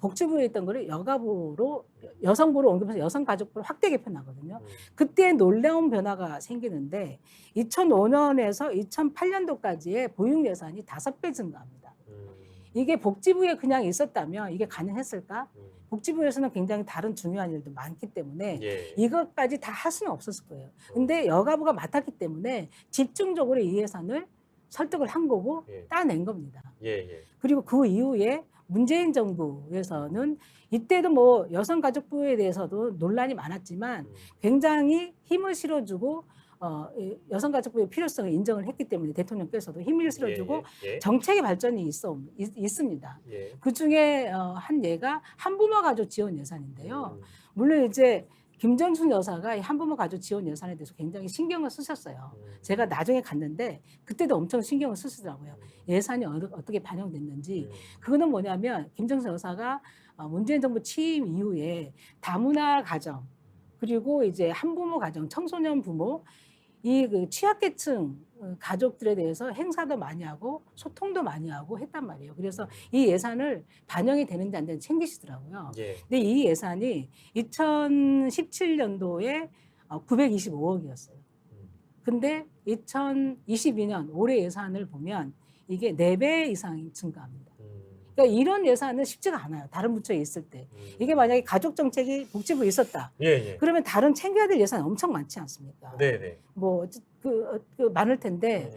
복지부에 있던 거를 여가부로 여성부로 옮기면서 여성가족부로 확대 개편하거든요. 그때 놀라운 변화가 생기는데 2005년에서 2008년도까지의 보육 예산이 5배 증가합니다. 이게 복지부에 그냥 있었다면 이게 가능했을까? 복지부에서는 굉장히 다른 중요한 일도 많기 때문에 예. 이것까지 다 할 수는 없었을 거예요. 근데 여가부가 맡았기 때문에 집중적으로 이 예산을 설득을 한 거고 예. 따낸 겁니다. 예. 그리고 그 이후에 문재인 정부에서는 이때도 뭐 여성가족부에 대해서도 논란이 많았지만 굉장히 힘을 실어주고 이 여성가족부의 필요성을 인정을 했기 때문에 대통령께서도 힘을 실어주고 정책의 발전이 있습니다. 예. 그 중에 한 예가 한부모 가족 지원 예산인데요. 물론 이제 김정순 여사가 이 한부모 가족 지원 예산에 대해서 굉장히 신경을 쓰셨어요. 제가 나중에 갔는데 그때도 엄청 신경을 쓰시더라고요. 예산이 어떻게 반영됐는지. 그거는 뭐냐면 김정순 여사가 문재인 정부 취임 이후에 다문화 가정 그리고 이제 한부모 가정, 청소년 부모 이 그 취약계층 가족들에 대해서 행사도 많이 하고 소통도 많이 하고 했단 말이에요. 그래서 이 예산을 반영이 되는지 안 되는지 챙기시더라고요. 예. 근데 이 예산이 2017년도에 925억이었어요. 근데 2022년 올해 예산을 보면 이게 4배 이상 증가합니다. 그러니까 이런 예산은 쉽지가 않아요. 다른 부처에 있을 때. 이게 만약에 가족정책이 복지부에 있었다. 예. 그러면 다른 챙겨야 될 예산이 엄청 많지 않습니까? 네네. 뭐 많을 텐데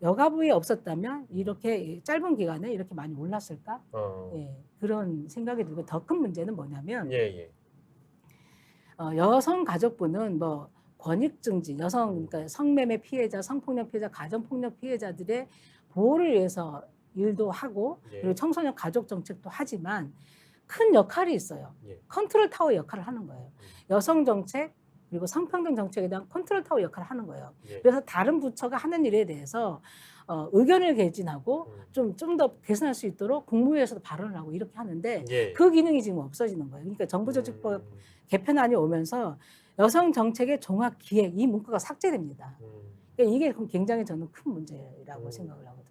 여가부에 없었다면 이렇게 짧은 기간에 이렇게 많이 올랐을까? 예, 그런 생각이 들고 더 큰 문제는 뭐냐면 여성가족부는 뭐 권익증진, 그러니까 성매매 피해자, 성폭력 피해자, 가정폭력 피해자들의 보호를 위해서 일도 하고 그리고 청소년 가족 정책도 하지만 큰 역할이 있어요. 컨트롤 타워 역할을 하는 거예요. 여성 정책 그리고 성평등 정책에 대한 컨트롤 타워 역할을 하는 거예요. 그래서 다른 부처가 하는 일에 대해서 의견을 개진하고 좀 더 개선할 수 있도록 국무회에서도 발언을 하고 이렇게 하는데 그 기능이 지금 없어지는 거예요. 그러니까 정부조직법 개편안이 오면서 여성 정책의 종합 기획 이 문구가 삭제됩니다. 그러니까 이게 굉장히 저는 큰 문제라고 생각을 하거든요.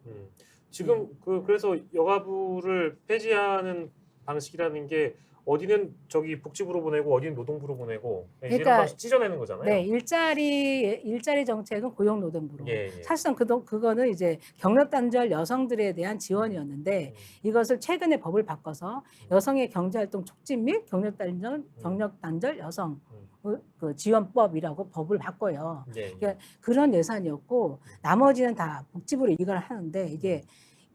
지금 그래서 여가부를 폐지하는 방식이라는 게 어디는 저기 복지부로 보내고 어디는 노동부로 보내고 이런 방식 찢어내는 거잖아요. 네, 일자리 정책은 고용노동부로. 예. 사실상 그거는 이제 경력 단절 여성들에 대한 지원이었는데 이것을 최근에 법을 바꿔서 여성의 경제활동 촉진 및 경력 단절 여성 그 지원법이라고 법을 바꿔요. 그러니까 그런 예산이었고 나머지는 다 복지부로 이걸 하는데 이게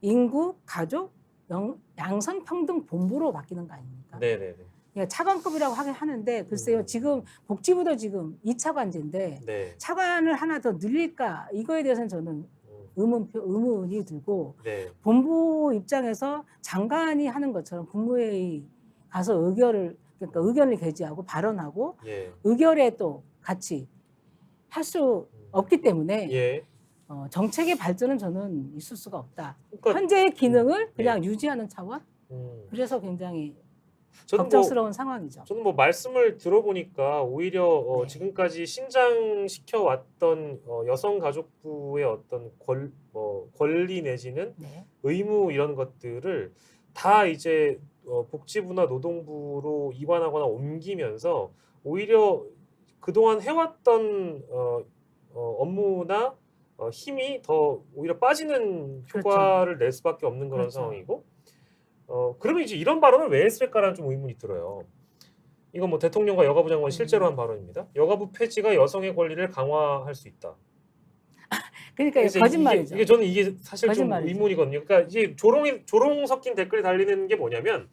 인구, 가족, 양성평등본부로 바뀌는 거 아닙니까? 네네네. 그러니까 차관급이라고 하긴 하는데 글쎄요 지금 복지부도 지금 2차관제인데 차관을 하나 더 늘릴까 이거에 대해서는 저는 의문이 들고 본부 입장에서 장관이 하는 것처럼 국무회의 가서 의견을 개지하고 발언하고 의결에 또 같이 할 수 없기 때문에 정책의 발전은 저는 있을 수가 없다. 그러니까, 현재의 기능을 그냥 유지하는 차원? 그래서 굉장히 걱정스러운 상황이죠. 저는 뭐 말씀을 들어보니까 오히려 지금까지 신장시켜 왔던 여성가족부의 어떤 권리 내지는 의무 이런 것들을 다 이제 복지부나 노동부로 이관하거나 옮기면서 오히려 그동안 해왔던 업무나 힘이 더 오히려 빠지는 효과를 낼 수밖에 없는 그런 상황이고 그러면 이제 이런 발언을 왜 했을까라는 좀 의문이 들어요. 이건 뭐 대통령과 여가부 장관이 실제로 한 발언입니다. 여가부 폐지가 여성의 권리를 강화할 수 있다. 그러니까 거짓말이죠. 이게 저는 이게 사실 거짓말이죠. 좀 의문이거든요. 그러니까 이제 조롱 섞인 댓글이 달리는 게 뭐냐면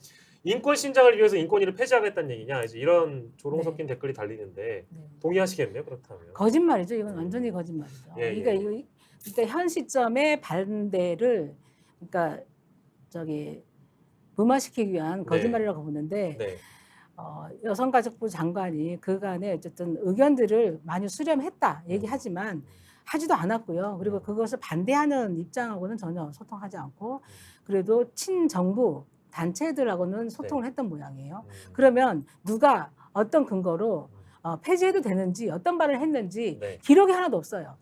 인권 신장을 위해서 인권위를 폐지하겠다는 얘기냐 이제 이런 조롱 섞인 댓글이 달리는데 동의하시겠네요 그렇다면. 거짓말이죠. 이건 완전히 거짓말이죠. 그러니까 현 시점에 반대를 그러니까 무마시키기 위한 거짓말이라고 보는데 여성가족부 장관이 그간에 어쨌든 의견들을 많이 수렴했다 얘기하지만 하지도 않았고요. 그리고 그것을 반대하는 입장하고는 전혀 소통하지 않고 그래도 친정부 단체들하고는 소통을 했던 모양이에요. 음. 그러면 누가 어떤 근거로 폐지해도 되는지 어떤 말을 했는지 네. 기록이 하나도 없어요.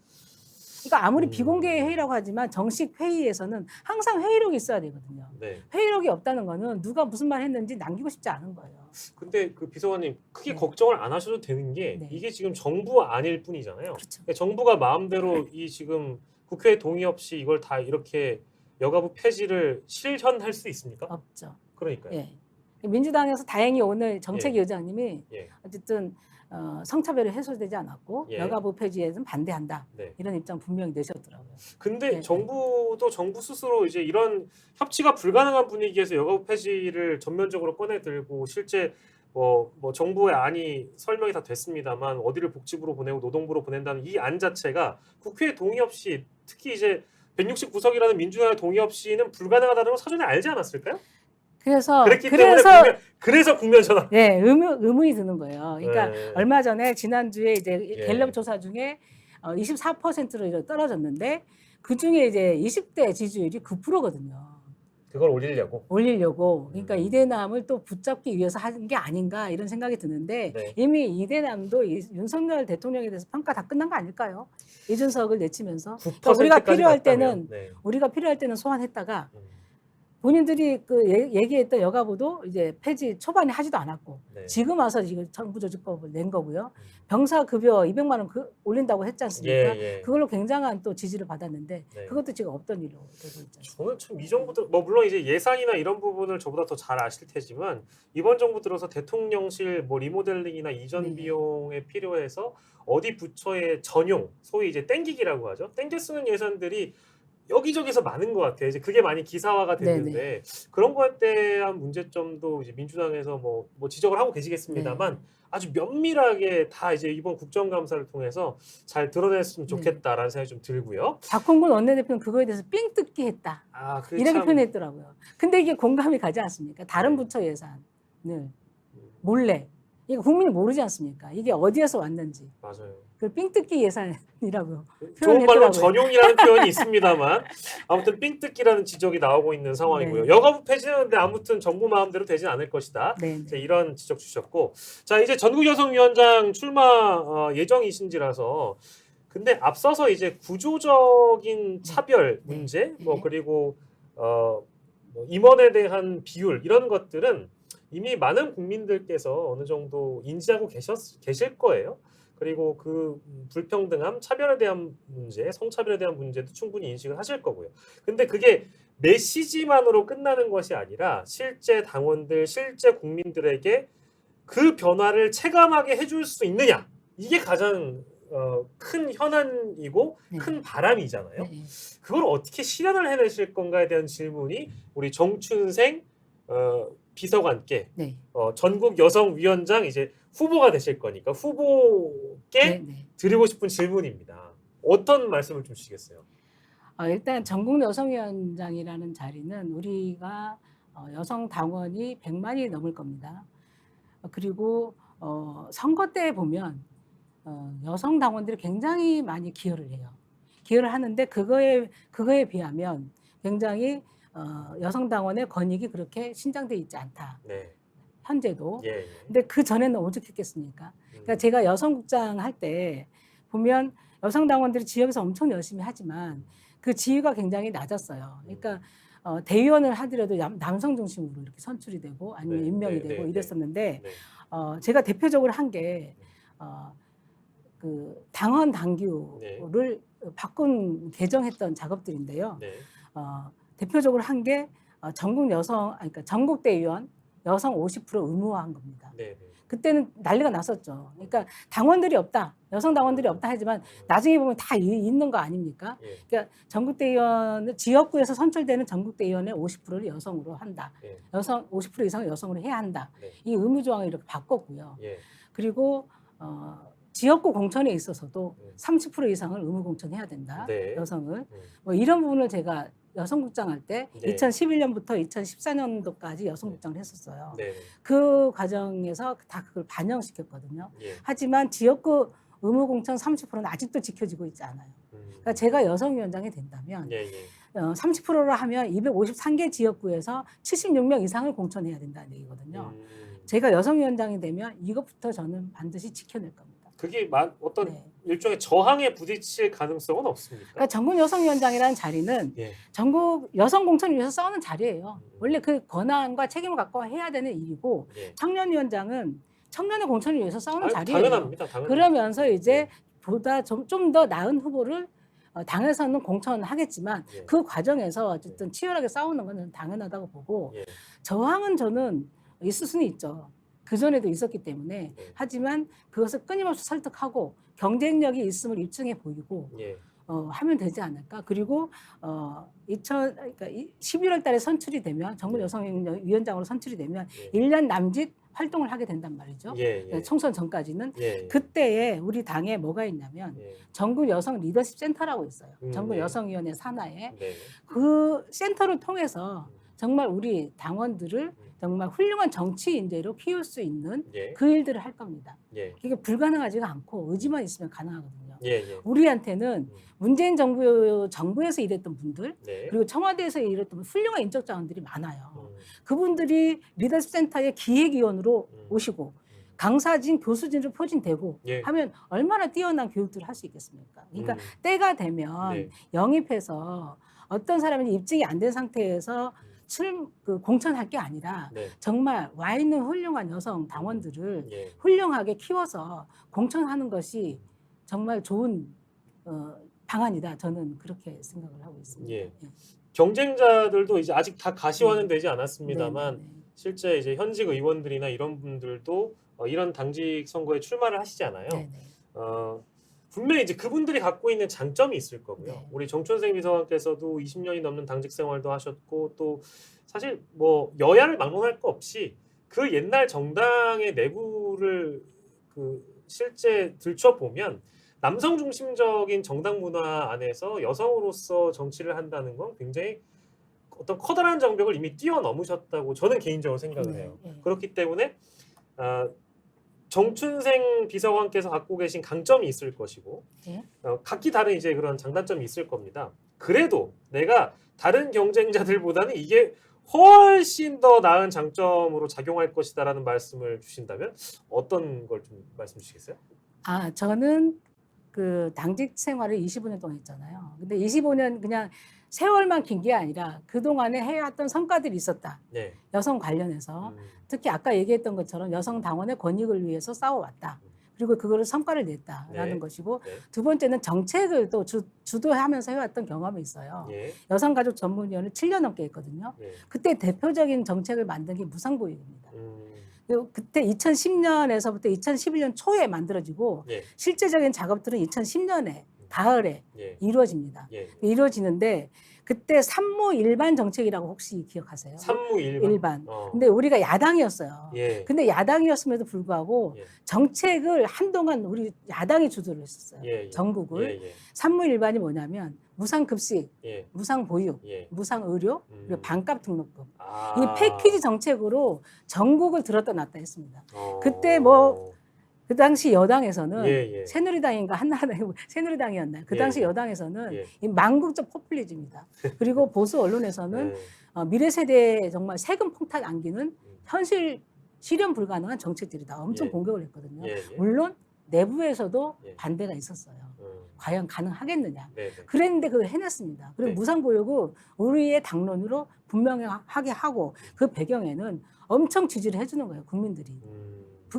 그러니까 아무리 음. 비공개 회의라고 하지만 정식 회의에서는 항상 회의록이 있어야 되거든요. 네. 회의록이 없다는 거는 누가 무슨 말 했는지 남기고 싶지 않은 거예요. 근데 그 비서관님 크게 네. 걱정을 안 하셔도 되는 게 네. 이게 지금 정부 안일 뿐이잖아요. 그렇죠. 그러니까 정부가 마음대로 이 지금 국회 동의 없이 이걸 다 이렇게 여가부 폐지를 실현할 수 있습니까? 없죠. 그러니까요. 예. 민주당에서 다행히 오늘 예. 정책위 의장님이 예. 어쨌든 성차별이 해소되지 않았고 예. 여가부 폐지에는 반대한다. 네. 이런 입장 분명히 내셨더라고요. 근데 네. 정부도 정부 스스로 이제 이런 협치가 불가능한 분위기에서 여가부 폐지를 전면적으로 꺼내 들고 실제 뭐 정부의 안이 설명이 다 됐습니다만 어디를 복지부로 보내고 노동부로 보낸다는 이 안 자체가 국회 동의 없이 특히 이제 169석이라는 민주당의 동의 없이는 불가능하다는 걸 사전에 알지 않았을까요? 그래서 그랬기 때문에 그래서 국면 전환. 네, 의문이 드는 거예요. 그러니까 네. 얼마 전에 지난주에 이제 예. 갤럽 조사 중에 24%로 떨어졌는데 그 중에 이제 20대 지지율이 9%거든요. 그걸 올리려고. 올리려고. 그러니까 음. 이대남을 또 붙잡기 위해서 하는 게 아닌가 이런 생각이 드는데 네. 이미 이대남도 윤석열 대통령에 대해서 평가 다 끝난 거 아닐까요? 이준석을 내치면서. 그러니까 우리가 필요할 때는 소환했다가 본인들이 얘기했던 여가부도 이제 폐지 초반에 하지도 않았고 네. 지금 와서 지금 정부조직법을 낸 거고요. 병사급여 200만 원 올린다고 했지 않습니까? 예. 그걸로 굉장한 또 지지를 받았는데 네. 그것도 지금 없던 일로 되고 있죠. 저는 참 이 정부들 뭐 물론 이제 예산이나 이런 부분을 저보다 더 잘 아실 테지만 이번 정부 들어서 대통령실 뭐 리모델링이나 이전 네. 비용에 필요해서 어디 부처의 전용 소위 이제 땡기기라고 하죠. 땡겨 쓰는 예산들이 여기저기서 많은 것 같아요. 이제 그게 많이 기사화가 됐는데 그런 거에 대한 문제점도 이제 민주당에서 뭐 지적을 하고 계시겠습니다만 아주 면밀하게 다 이제 이번 국정감사를 통해서 잘 드러냈으면 좋겠다라는 생각이 좀 들고요. 박홍근 원내대표는 그거에 대해서 삥 뜯기 했다. 이렇게 표현했더라고요. 근데 이게 공감이 가지 않습니까? 다른 부처 예산을 몰래. 이거 국민이 모르지 않습니까? 이게 어디에서 왔는지. 맞아요. 그 삥뜯기 예산이라고 좋은 말로 전용이라는 표현이 있습니다만 아무튼 삥뜯기라는 지적이 나오고 있는 상황이고요. 여가부 폐지는 근데 아무튼 정부 마음대로 되진 않을 것이다. 이런 지적 주셨고, 자 이제 전국여성위원장 출마 예정이신지라서 근데 앞서서 이제 구조적인 차별 문제, 그리고 뭐 임원에 대한 비율 이런 것들은 이미 많은 국민들께서 어느 정도 인지하고 계실 거예요. 그리고 그 불평등함, 차별에 대한 문제, 성차별에 대한 문제도 충분히 인식을 하실 거고요. 근데 그게 메시지만으로 끝나는 것이 아니라 실제 당원들, 실제 국민들에게 그 변화를 체감하게 해줄 수 있느냐. 이게 가장 큰 현안이고 큰 바람이잖아요. 그걸 어떻게 실현을 해내실 건가에 대한 질문이 우리 정춘생 비서관께 전국 여성위원장 이제 후보가 되실 거니까 후보께 드리고 싶은 질문입니다. 어떤 말씀을 좀 주시겠어요? 일단 전국 여성위원장이라는 자리는 우리가 여성 당원이 100만이 넘을 겁니다. 그리고 선거 때 보면 여성 당원들이 굉장히 많이 기여를 해요. 기여를 하는데 그거에 비하면 굉장히 여성 당원의 권익이 그렇게 신장돼 있지 않다. 현재도. 근데 그 전에는 오죽했겠습니까? 그러니까 제가 여성국장 할 때 보면 여성 당원들이 지역에서 엄청 열심히 하지만 그 지위가 굉장히 낮았어요. 그러니까 대의원을 하더라도 남성 중심으로 이렇게 선출이 되고 아니면 임명이 되고 이랬었는데 제가 대표적으로 한 게 그 당원 당규를 바꾼 개정했던 작업들인데요. 대표적으로 한 게 그러니까 전국대의원 여성 50% 의무화한 겁니다. 그때는 난리가 났었죠. 그러니까 당원들이 없다, 여성 당원들이 없다 하지만 나중에 보면 다 있는 거 아닙니까? 그러니까 전국대의원 지역구에서 선출되는 전국대의원의 50%를 여성으로 한다. 여성 50% 이상을 여성으로 해야 한다. 이 의무 조항을 이렇게 바꿨고요. 그리고 지역구 공천에 있어서도 30% 이상을 의무 공천해야 된다. 여성을. 뭐 이런 부분을 제가 여성국장 할 때 2011년부터 2014년도까지 여성국장을 했었어요. 그 과정에서 다 그걸 반영시켰거든요. 하지만 지역구 의무공천 30%는 아직도 지켜지고 있지 않아요. 그러니까 제가 여성위원장이 된다면 30%로 하면 253개 지역구에서 76명 이상을 공천해야 된다는 얘기거든요. 제가 여성위원장이 되면 이것부터 저는 반드시 지켜낼 겁니다. 그게 어떤 네. 일종의 저항에 부딪힐 가능성은 없습니까? 그러니까 전국 여성위원장이라는 자리는 예. 전국 여성 공천을 위해서 싸우는 자리예요. 원래 그 권한과 책임을 갖고 해야 되는 일이고 예. 청년위원장은 청년의 공천을 위해서 싸우는 자리예요. 당연합니다. 그러면서 이제 보다 좀 더 나은 후보를 당에서는 공천하겠지만 예. 그 과정에서 어쨌든 치열하게 싸우는 것은 당연하다고 보고 예. 저항은 저는 있을 수는 있죠. 그전에도 있었기 때문에 예. 하지만 그것을 끊임없이 설득하고 경쟁력이 있음을 입증해 보이고 예. 하면 되지 않을까. 그리고 11월 달에 선출이 되면 전국 예. 여성위원장으로 선출이 되면 예. 1년 남짓 활동을 하게 된단 말이죠. 예. 예. 총선 전까지는. 예. 그때에 우리 당에 뭐가 있냐면 예. 전국 여성 리더십 센터라고 있어요. 전국 네. 여성위원회 산하에. 네. 그 센터를 통해서 정말 우리 당원들을 정말 훌륭한 정치 인재로 키울 수 있는 예. 그 일들을 할 겁니다. 예. 이게 불가능하지가 않고 의지만 있으면 가능하거든요. 예. 예. 우리한테는 문재인 정부에서 일했던 분들 네. 그리고 청와대에서 일했던 훌륭한 인적 자원들이 많아요. 음. 그분들이 리더십 센터의 기획위원으로 오시고 음. 강사진, 교수진으로 포진되고 예. 하면 얼마나 뛰어난 교육들을 할 수 있겠습니까? 그러니까 때가 되면 네. 영입해서 어떤 사람이 입증이 안 된 상태에서 공천할 게 아니라 네. 정말 와 있는 훌륭한 여성 당원들을 예. 훌륭하게 키워서 공천하는 것이 정말 좋은 방안이다. 저는 그렇게 생각을 하고 있습니다. 예. 경쟁자들도 이제 아직 다 가시화는 되지 않았습니다만 네, 네, 실제 이제 현직 의원들이나 이런 분들도 이런 당직 선거에 출마를 하시잖아요. 네, 네. 분명히 이제 그분들이 갖고 있는 장점이 있을 거고요. 네. 우리 정춘생 비서관께서도 20년이 넘는 당직 생활도 하셨고 또 사실 뭐 여야를 막론할 거 없이 그 옛날 정당의 내부를 실제 들춰보면 남성 중심적인 정당 문화 안에서 여성으로서 정치를 한다는 건 굉장히 어떤 커다란 장벽을 이미 뛰어넘으셨다고 저는 개인적으로 생각을 해요. 그렇기 때문에 정춘생 비서관께서 갖고 계신 강점이 있을 것이고 각기 다른 이제 그런 장단점이 있을 겁니다. 그래도 내가 다른 경쟁자들보다는 이게 훨씬 더 나은 장점으로 작용할 것이다라는 말씀을 주신다면 어떤 걸 좀 말씀 주시겠어요? 저는 그 당직 생활을 25년 동안 했잖아요. 근데 25년 그냥 세월만 긴 게 아니라 그동안에 해왔던 성과들이 있었다. 네. 여성 관련해서. 특히 아까 얘기했던 것처럼 여성 당원의 권익을 위해서 싸워왔다. 그리고 그거를 성과를 냈다라는 네. 것이고 네. 두 번째는 정책을 또 주도하면서 해왔던 경험이 있어요. 예. 여성가족 전문위원회 7년 넘게 했거든요. 예. 그때 대표적인 정책을 만든 게 무상보육입니다. 그때 2010년에서부터 2011년 초에 만들어지고 예. 실제적인 작업들은 2010년에 가을에 예. 이루어집니다. 예. 이루어지는데 그때 산모 일반 정책이라고 혹시 기억하세요? 산무 일반. 근데 우리가 야당이었어요. 예. 근데 야당이었음에도 불구하고 예. 정책을 한동안 우리 야당이 주도를 했었어요. 예. 예. 전국을. 예. 산모 일반이 뭐냐면 무상급식, 예. 무상보육, 예. 무상의료, 그리고 반값 등록금. 아. 이 패키지 정책으로 전국을 들었다 놨다 했습니다. 그때 뭐 그 당시 여당에서는 예. 새누리당인가 한나라당 새누리당이었나요? 그 당시 예. 여당에서는 예. 이 망국적 포퓰리즘이다. 그리고 보수 언론에서는 예. 미래 세대에 정말 세금 폭탄 안기는 현실 실현 불가능한 정책들이다. 엄청 예. 공격을 했거든요. 예. 물론 내부에서도 예. 반대가 있었어요. 과연 가능하겠느냐. 네. 그랬는데 그걸 해냈습니다. 그리고 네. 무상보육은 우리의 당론으로 분명하게 하고 그 배경에는 엄청 지지를 해주는 거예요. 국민들이.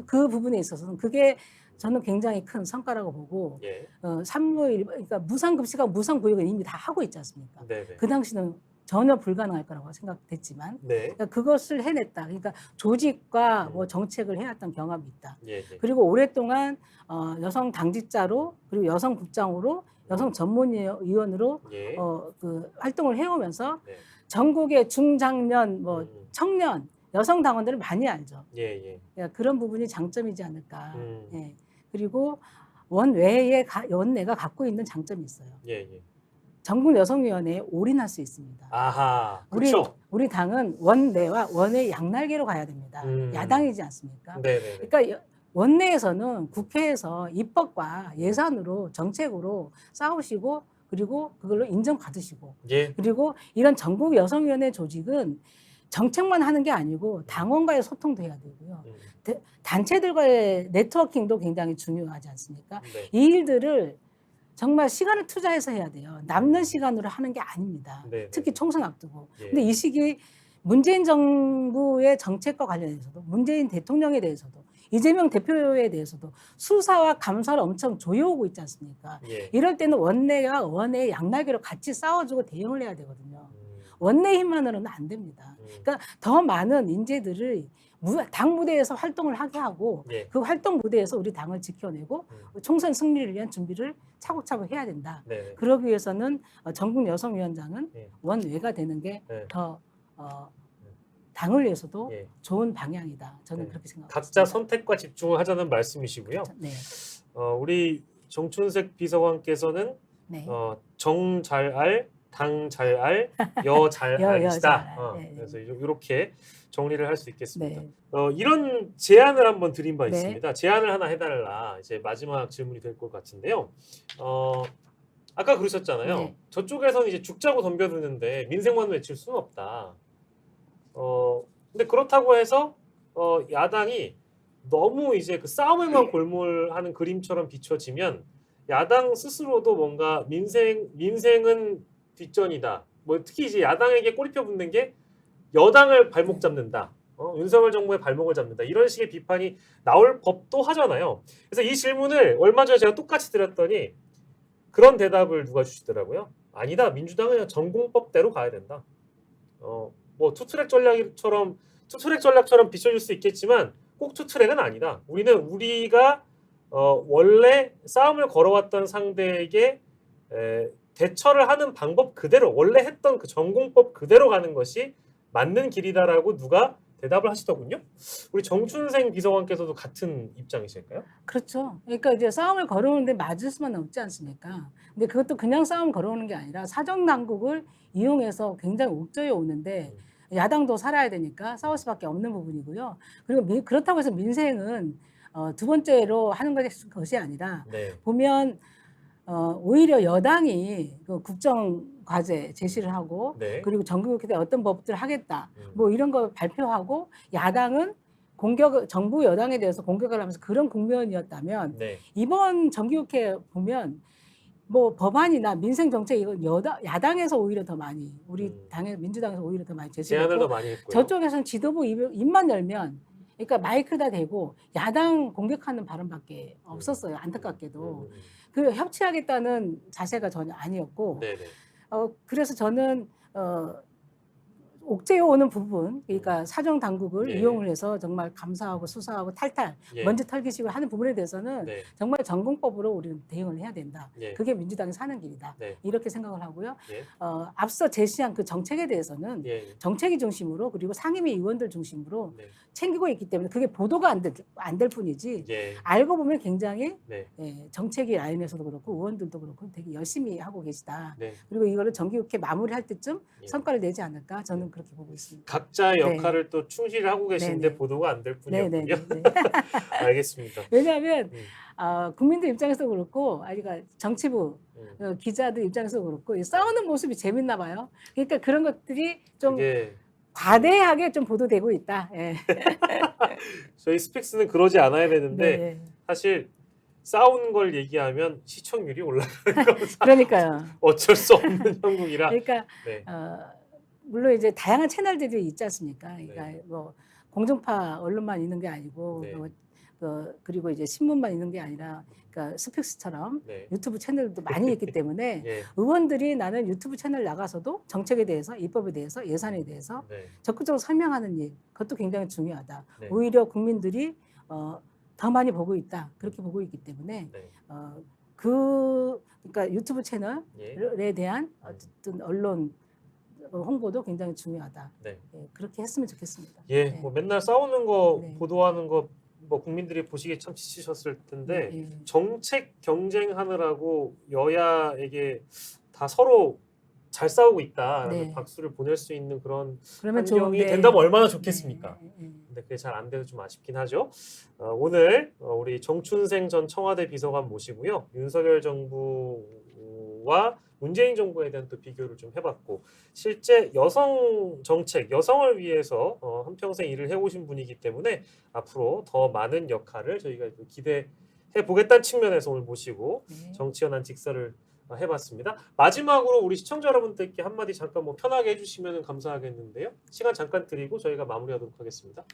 그 부분에 있어서는 그게 저는 굉장히 큰 성과라고 보고 예. 그러니까 무상급식하고 무상보육은 이미 다 하고 있지 않습니까? 네네. 그 당시는 전혀 불가능할 거라고 생각됐지만 네. 그러니까 그것을 해냈다. 그러니까 조직과 뭐 정책을 해왔던 경험이 있다. 예. 그리고 오랫동안 여성 당직자로 그리고 여성 국장으로 여성 전문위원으로 예. 그 활동을 해오면서 네. 전국의 중장년 뭐 청년 여성 당원들을 많이 알죠. 예. 그러니까 그런 부분이 장점이지 않을까. 음. 예. 그리고 원내가 갖고 있는 장점이 있어요. 예. 전국 여성위원회에 올인할 수 있습니다. 아하. 그렇죠. 우리 당은 원내와 원의 양날개로 가야 됩니다. 야당이지 않습니까? 네네. 그러니까 원내에서는 국회에서 입법과 예산으로 정책으로 싸우시고 그리고 그걸로 인정받으시고 예. 그리고 이런 전국 여성위원회 조직은 정책만 하는 게 아니고 당원과의 소통도 해야 되고요. 음, 단체들과의 네트워킹도 굉장히 중요하지 않습니까? 네. 이 일들을 정말 시간을 투자해서 해야 돼요. 남는 시간으로 하는 게 아닙니다. 네, 특히 네. 총선 앞두고. 예. 근데 이 시기 문재인 정부의 정책과 관련해서도 문재인 대통령에 대해서도 이재명 대표에 대해서도 수사와 감사를 엄청 조여오고 있지 않습니까? 예. 이럴 때는 원내와 원외의 양날개로 같이 싸워주고 대응을 해야 되거든요. 음, 원내 힘만으로는 안 됩니다. 그러니까 더 많은 인재들을 당 무대에서 활동을 하게 하고 예. 그 활동 무대에서 우리 당을 지켜내고 총선 승리를 위한 준비를 차곡차곡 해야 된다. 네. 그러기 위해서는 전국 여성위원장은 예. 원외가 되는 게 네. 더 당을 위해서도 예. 좋은 방향이다. 저는 네. 그렇게 생각합니다. 각자 선택과 집중을 하자는 말씀이시고요. 네. 우리 정춘색 비서관께서는 네. 정 잘 알, 당 잘 알, 여 잘 여 알이다. 잘 알. 네, 네. 그래서 이렇게 정리를 할 수 있겠습니다. 네. 이런 제안을 한번 드린 바 네. 있습니다. 제안을 하나 해달라. 이제 마지막 질문이 될 것 같은데요. 아까 그러셨잖아요. 네. 저쪽에서는 이제 죽자고 덤벼드는데 민생만 외칠 수는 없다. 근데 그렇다고 해서 야당이 너무 이제 그 싸움에만 골몰하는 그림처럼 비춰지면 야당 스스로도 뭔가 민생은 뒷전이다. 뭐 특히 이제 야당에게 꼬리표 붙는 게 여당을 발목 잡는다. 윤석열 정부의 발목을 잡는다. 이런 식의 비판이 나올 법도 하잖아요. 그래서 이 질문을 얼마 전에 제가 똑같이 드렸더니 그런 대답을 누가 주시더라고요. 아니다. 민주당은 그냥 전공법대로 가야 된다. 뭐 투트랙 전략처럼 비춰질 수 있겠지만 꼭 투트랙은 아니다. 우리는 우리가 원래 싸움을 걸어왔던 상대에게 대처를 하는 방법 그대로 원래 했던 그 전공법 그대로 가는 것이 맞는 길이다라고 누가 대답을 하시더군요. 우리 정춘생 비서관께서도 같은 입장이실까요? 그렇죠. 그러니까 이제 싸움을 걸어오는데 맞을 수만 없지 않습니까? 근데 그것도 그냥 싸움 걸어오는 게 아니라 사정 당국을 이용해서 굉장히 옥죄어 오는데 야당도 살아야 되니까 싸울 수밖에 없는 부분이고요. 그리고 그렇다고 해서 민생은 두 번째로 하는 것이 아니라 네. 보면 오히려 여당이 그 국정 과제 제시를 하고 네. 그리고 정기국회 어떤 법들을 하겠다 뭐 이런 거 발표하고 야당은 정부 여당에 대해서 공격을 하면서 그런 국면이었다면 네. 이번 정기국회 보면 뭐 법안이나 민생 정책 이건 야당에서 오히려 더 많이 우리 당의 민주당에서 오히려 더 많이 제안을 더 제시했고 많이 했고요. 저쪽에서는 지도부 입만 열면 그러니까 마이크다 대고 야당 공격하는 발언밖에 없었어요. 안타깝게도. 그 협치하겠다는 자세가 전혀 아니었고 네네. 그래서 저는 옥죄어 오는 부분, 그러니까 사정 당국을 예. 이용을 해서 정말 감사하고 수사하고 탈탈 예. 먼지 털기식을 하는 부분에 대해서는 네. 정말 전공법으로 우리는 대응을 해야 된다. 예. 그게 민주당이 사는 길이다. 네. 이렇게 생각을 하고요. 예. 앞서 제시한 그 정책에 대해서는 예. 정책위 중심으로 그리고 상임위 의원들 중심으로 네. 챙기고 있기 때문에 그게 보도가 안 될 뿐이지 예. 알고 보면 굉장히 네. 정책위 라인에서도 그렇고 의원들도 그렇고 되게 열심히 하고 계시다. 네. 그리고 이거를 정기국회 마무리할 때쯤 예. 성과를 내지 않을까 저는 그렇게 보고 있습니다. 각자의 네. 역할을 또 충실히 하고 계신데 네네. 보도가 안 될 뿐이었군요. 네네. 알겠습니다. 왜냐하면 국민들 입장에서도 그렇고 그러니까 정치부 음. 기자들 입장에서도 그렇고 이 싸우는 모습이 재밌나 봐요. 그러니까 그런 것들이 좀 그게 과대하게 좀 보도되고 있다. 예. 저희 스픽스는 그러지 않아야 되는데 네. 사실 싸우는 걸 얘기하면 시청률이 올라가는 거 그러니까요. 어쩔 수 없는 형국이라. 그러니까 네. 물론 이제 다양한 채널들이 있지 않습니까? 그러니까 네. 뭐 공중파 언론만 있는 게 아니고 네. 그리고 이제 신문만 있는 게 아니라 그러니까 스픽스처럼 네. 유튜브 채널도 많이 있기 때문에 예. 의원들이 나는 유튜브 채널 나가서도 정책에 대해서 입법에 대해서 예산에 대해서 네. 적극적으로 설명하는 일 그것도 굉장히 중요하다. 네. 오히려 국민들이 더 많이 보고 있다. 그렇게 보고 있기 때문에 네. 그러니까 유튜브 채널에 예. 대한 어쨌든 언론 홍보도 굉장히 중요하다. 네. 예, 그렇게 했으면 좋겠습니다. 예. 네. 뭐 맨날 싸우는 거 네. 보도하는 거 뭐 국민들이 보시기에 참 지치셨을 텐데 예. 정책 경쟁하느라고 여야에게 다 서로 잘 싸우고 있다라는 네. 박수를 보낼 수 있는 그런 그러면 환경이 좋은데 된다면 얼마나 좋겠습니까? 네. 근데 그게 잘 안 돼서 좀 아쉽긴 하죠. 오늘 우리 정춘생 전 청와대 비서관 모시고요. 윤석열 정부와 문재인 정부에 대한 또 비교를 좀 해봤고 실제 여성 정책, 여성을 위해서 한평생 일을 해오신 분이기 때문에 앞으로 더 많은 역할을 저희가 또 기대해 보겠다는 측면에서 오늘 모시고 네. 정치연한 직설을 해봤습니다. 마지막으로 우리 시청자 여러분들께 한마디 잠깐 뭐 편하게 해주시면 감사하겠는데요. 시간 잠깐 드리고 저희가 마무리하도록 하겠습니다.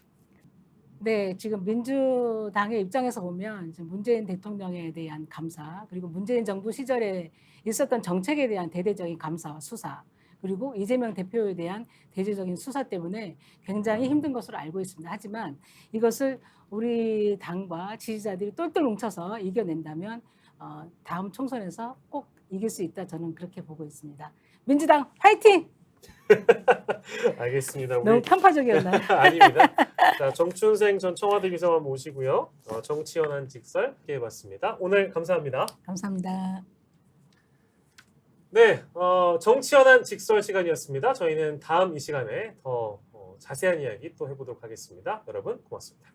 네, 지금 민주당의 입장에서 보면 지금 문재인 대통령에 대한 감사, 그리고 문재인 정부 시절에 있었던 정책에 대한 대대적인 감사와 수사, 그리고 이재명 대표에 대한 대대적인 수사 때문에 굉장히 힘든 것으로 알고 있습니다. 하지만 이것을 우리 당과 지지자들이 똘똘 뭉쳐서 이겨낸다면 다음 총선에서 꼭 이길 수 있다, 저는 그렇게 보고 있습니다. 민주당 화이팅! 알겠습니다. 너무 우리 편파적이었나요? 아닙니다. 자, 정춘생 전 청와대 비서관 모시고요. 정치연한 직설 해봤습니다. 오늘 감사합니다. 감사합니다. 네, 정치연한 직설 시간이었습니다. 저희는 다음 이 시간에 더 자세한 이야기 또 해보도록 하겠습니다. 여러분 고맙습니다.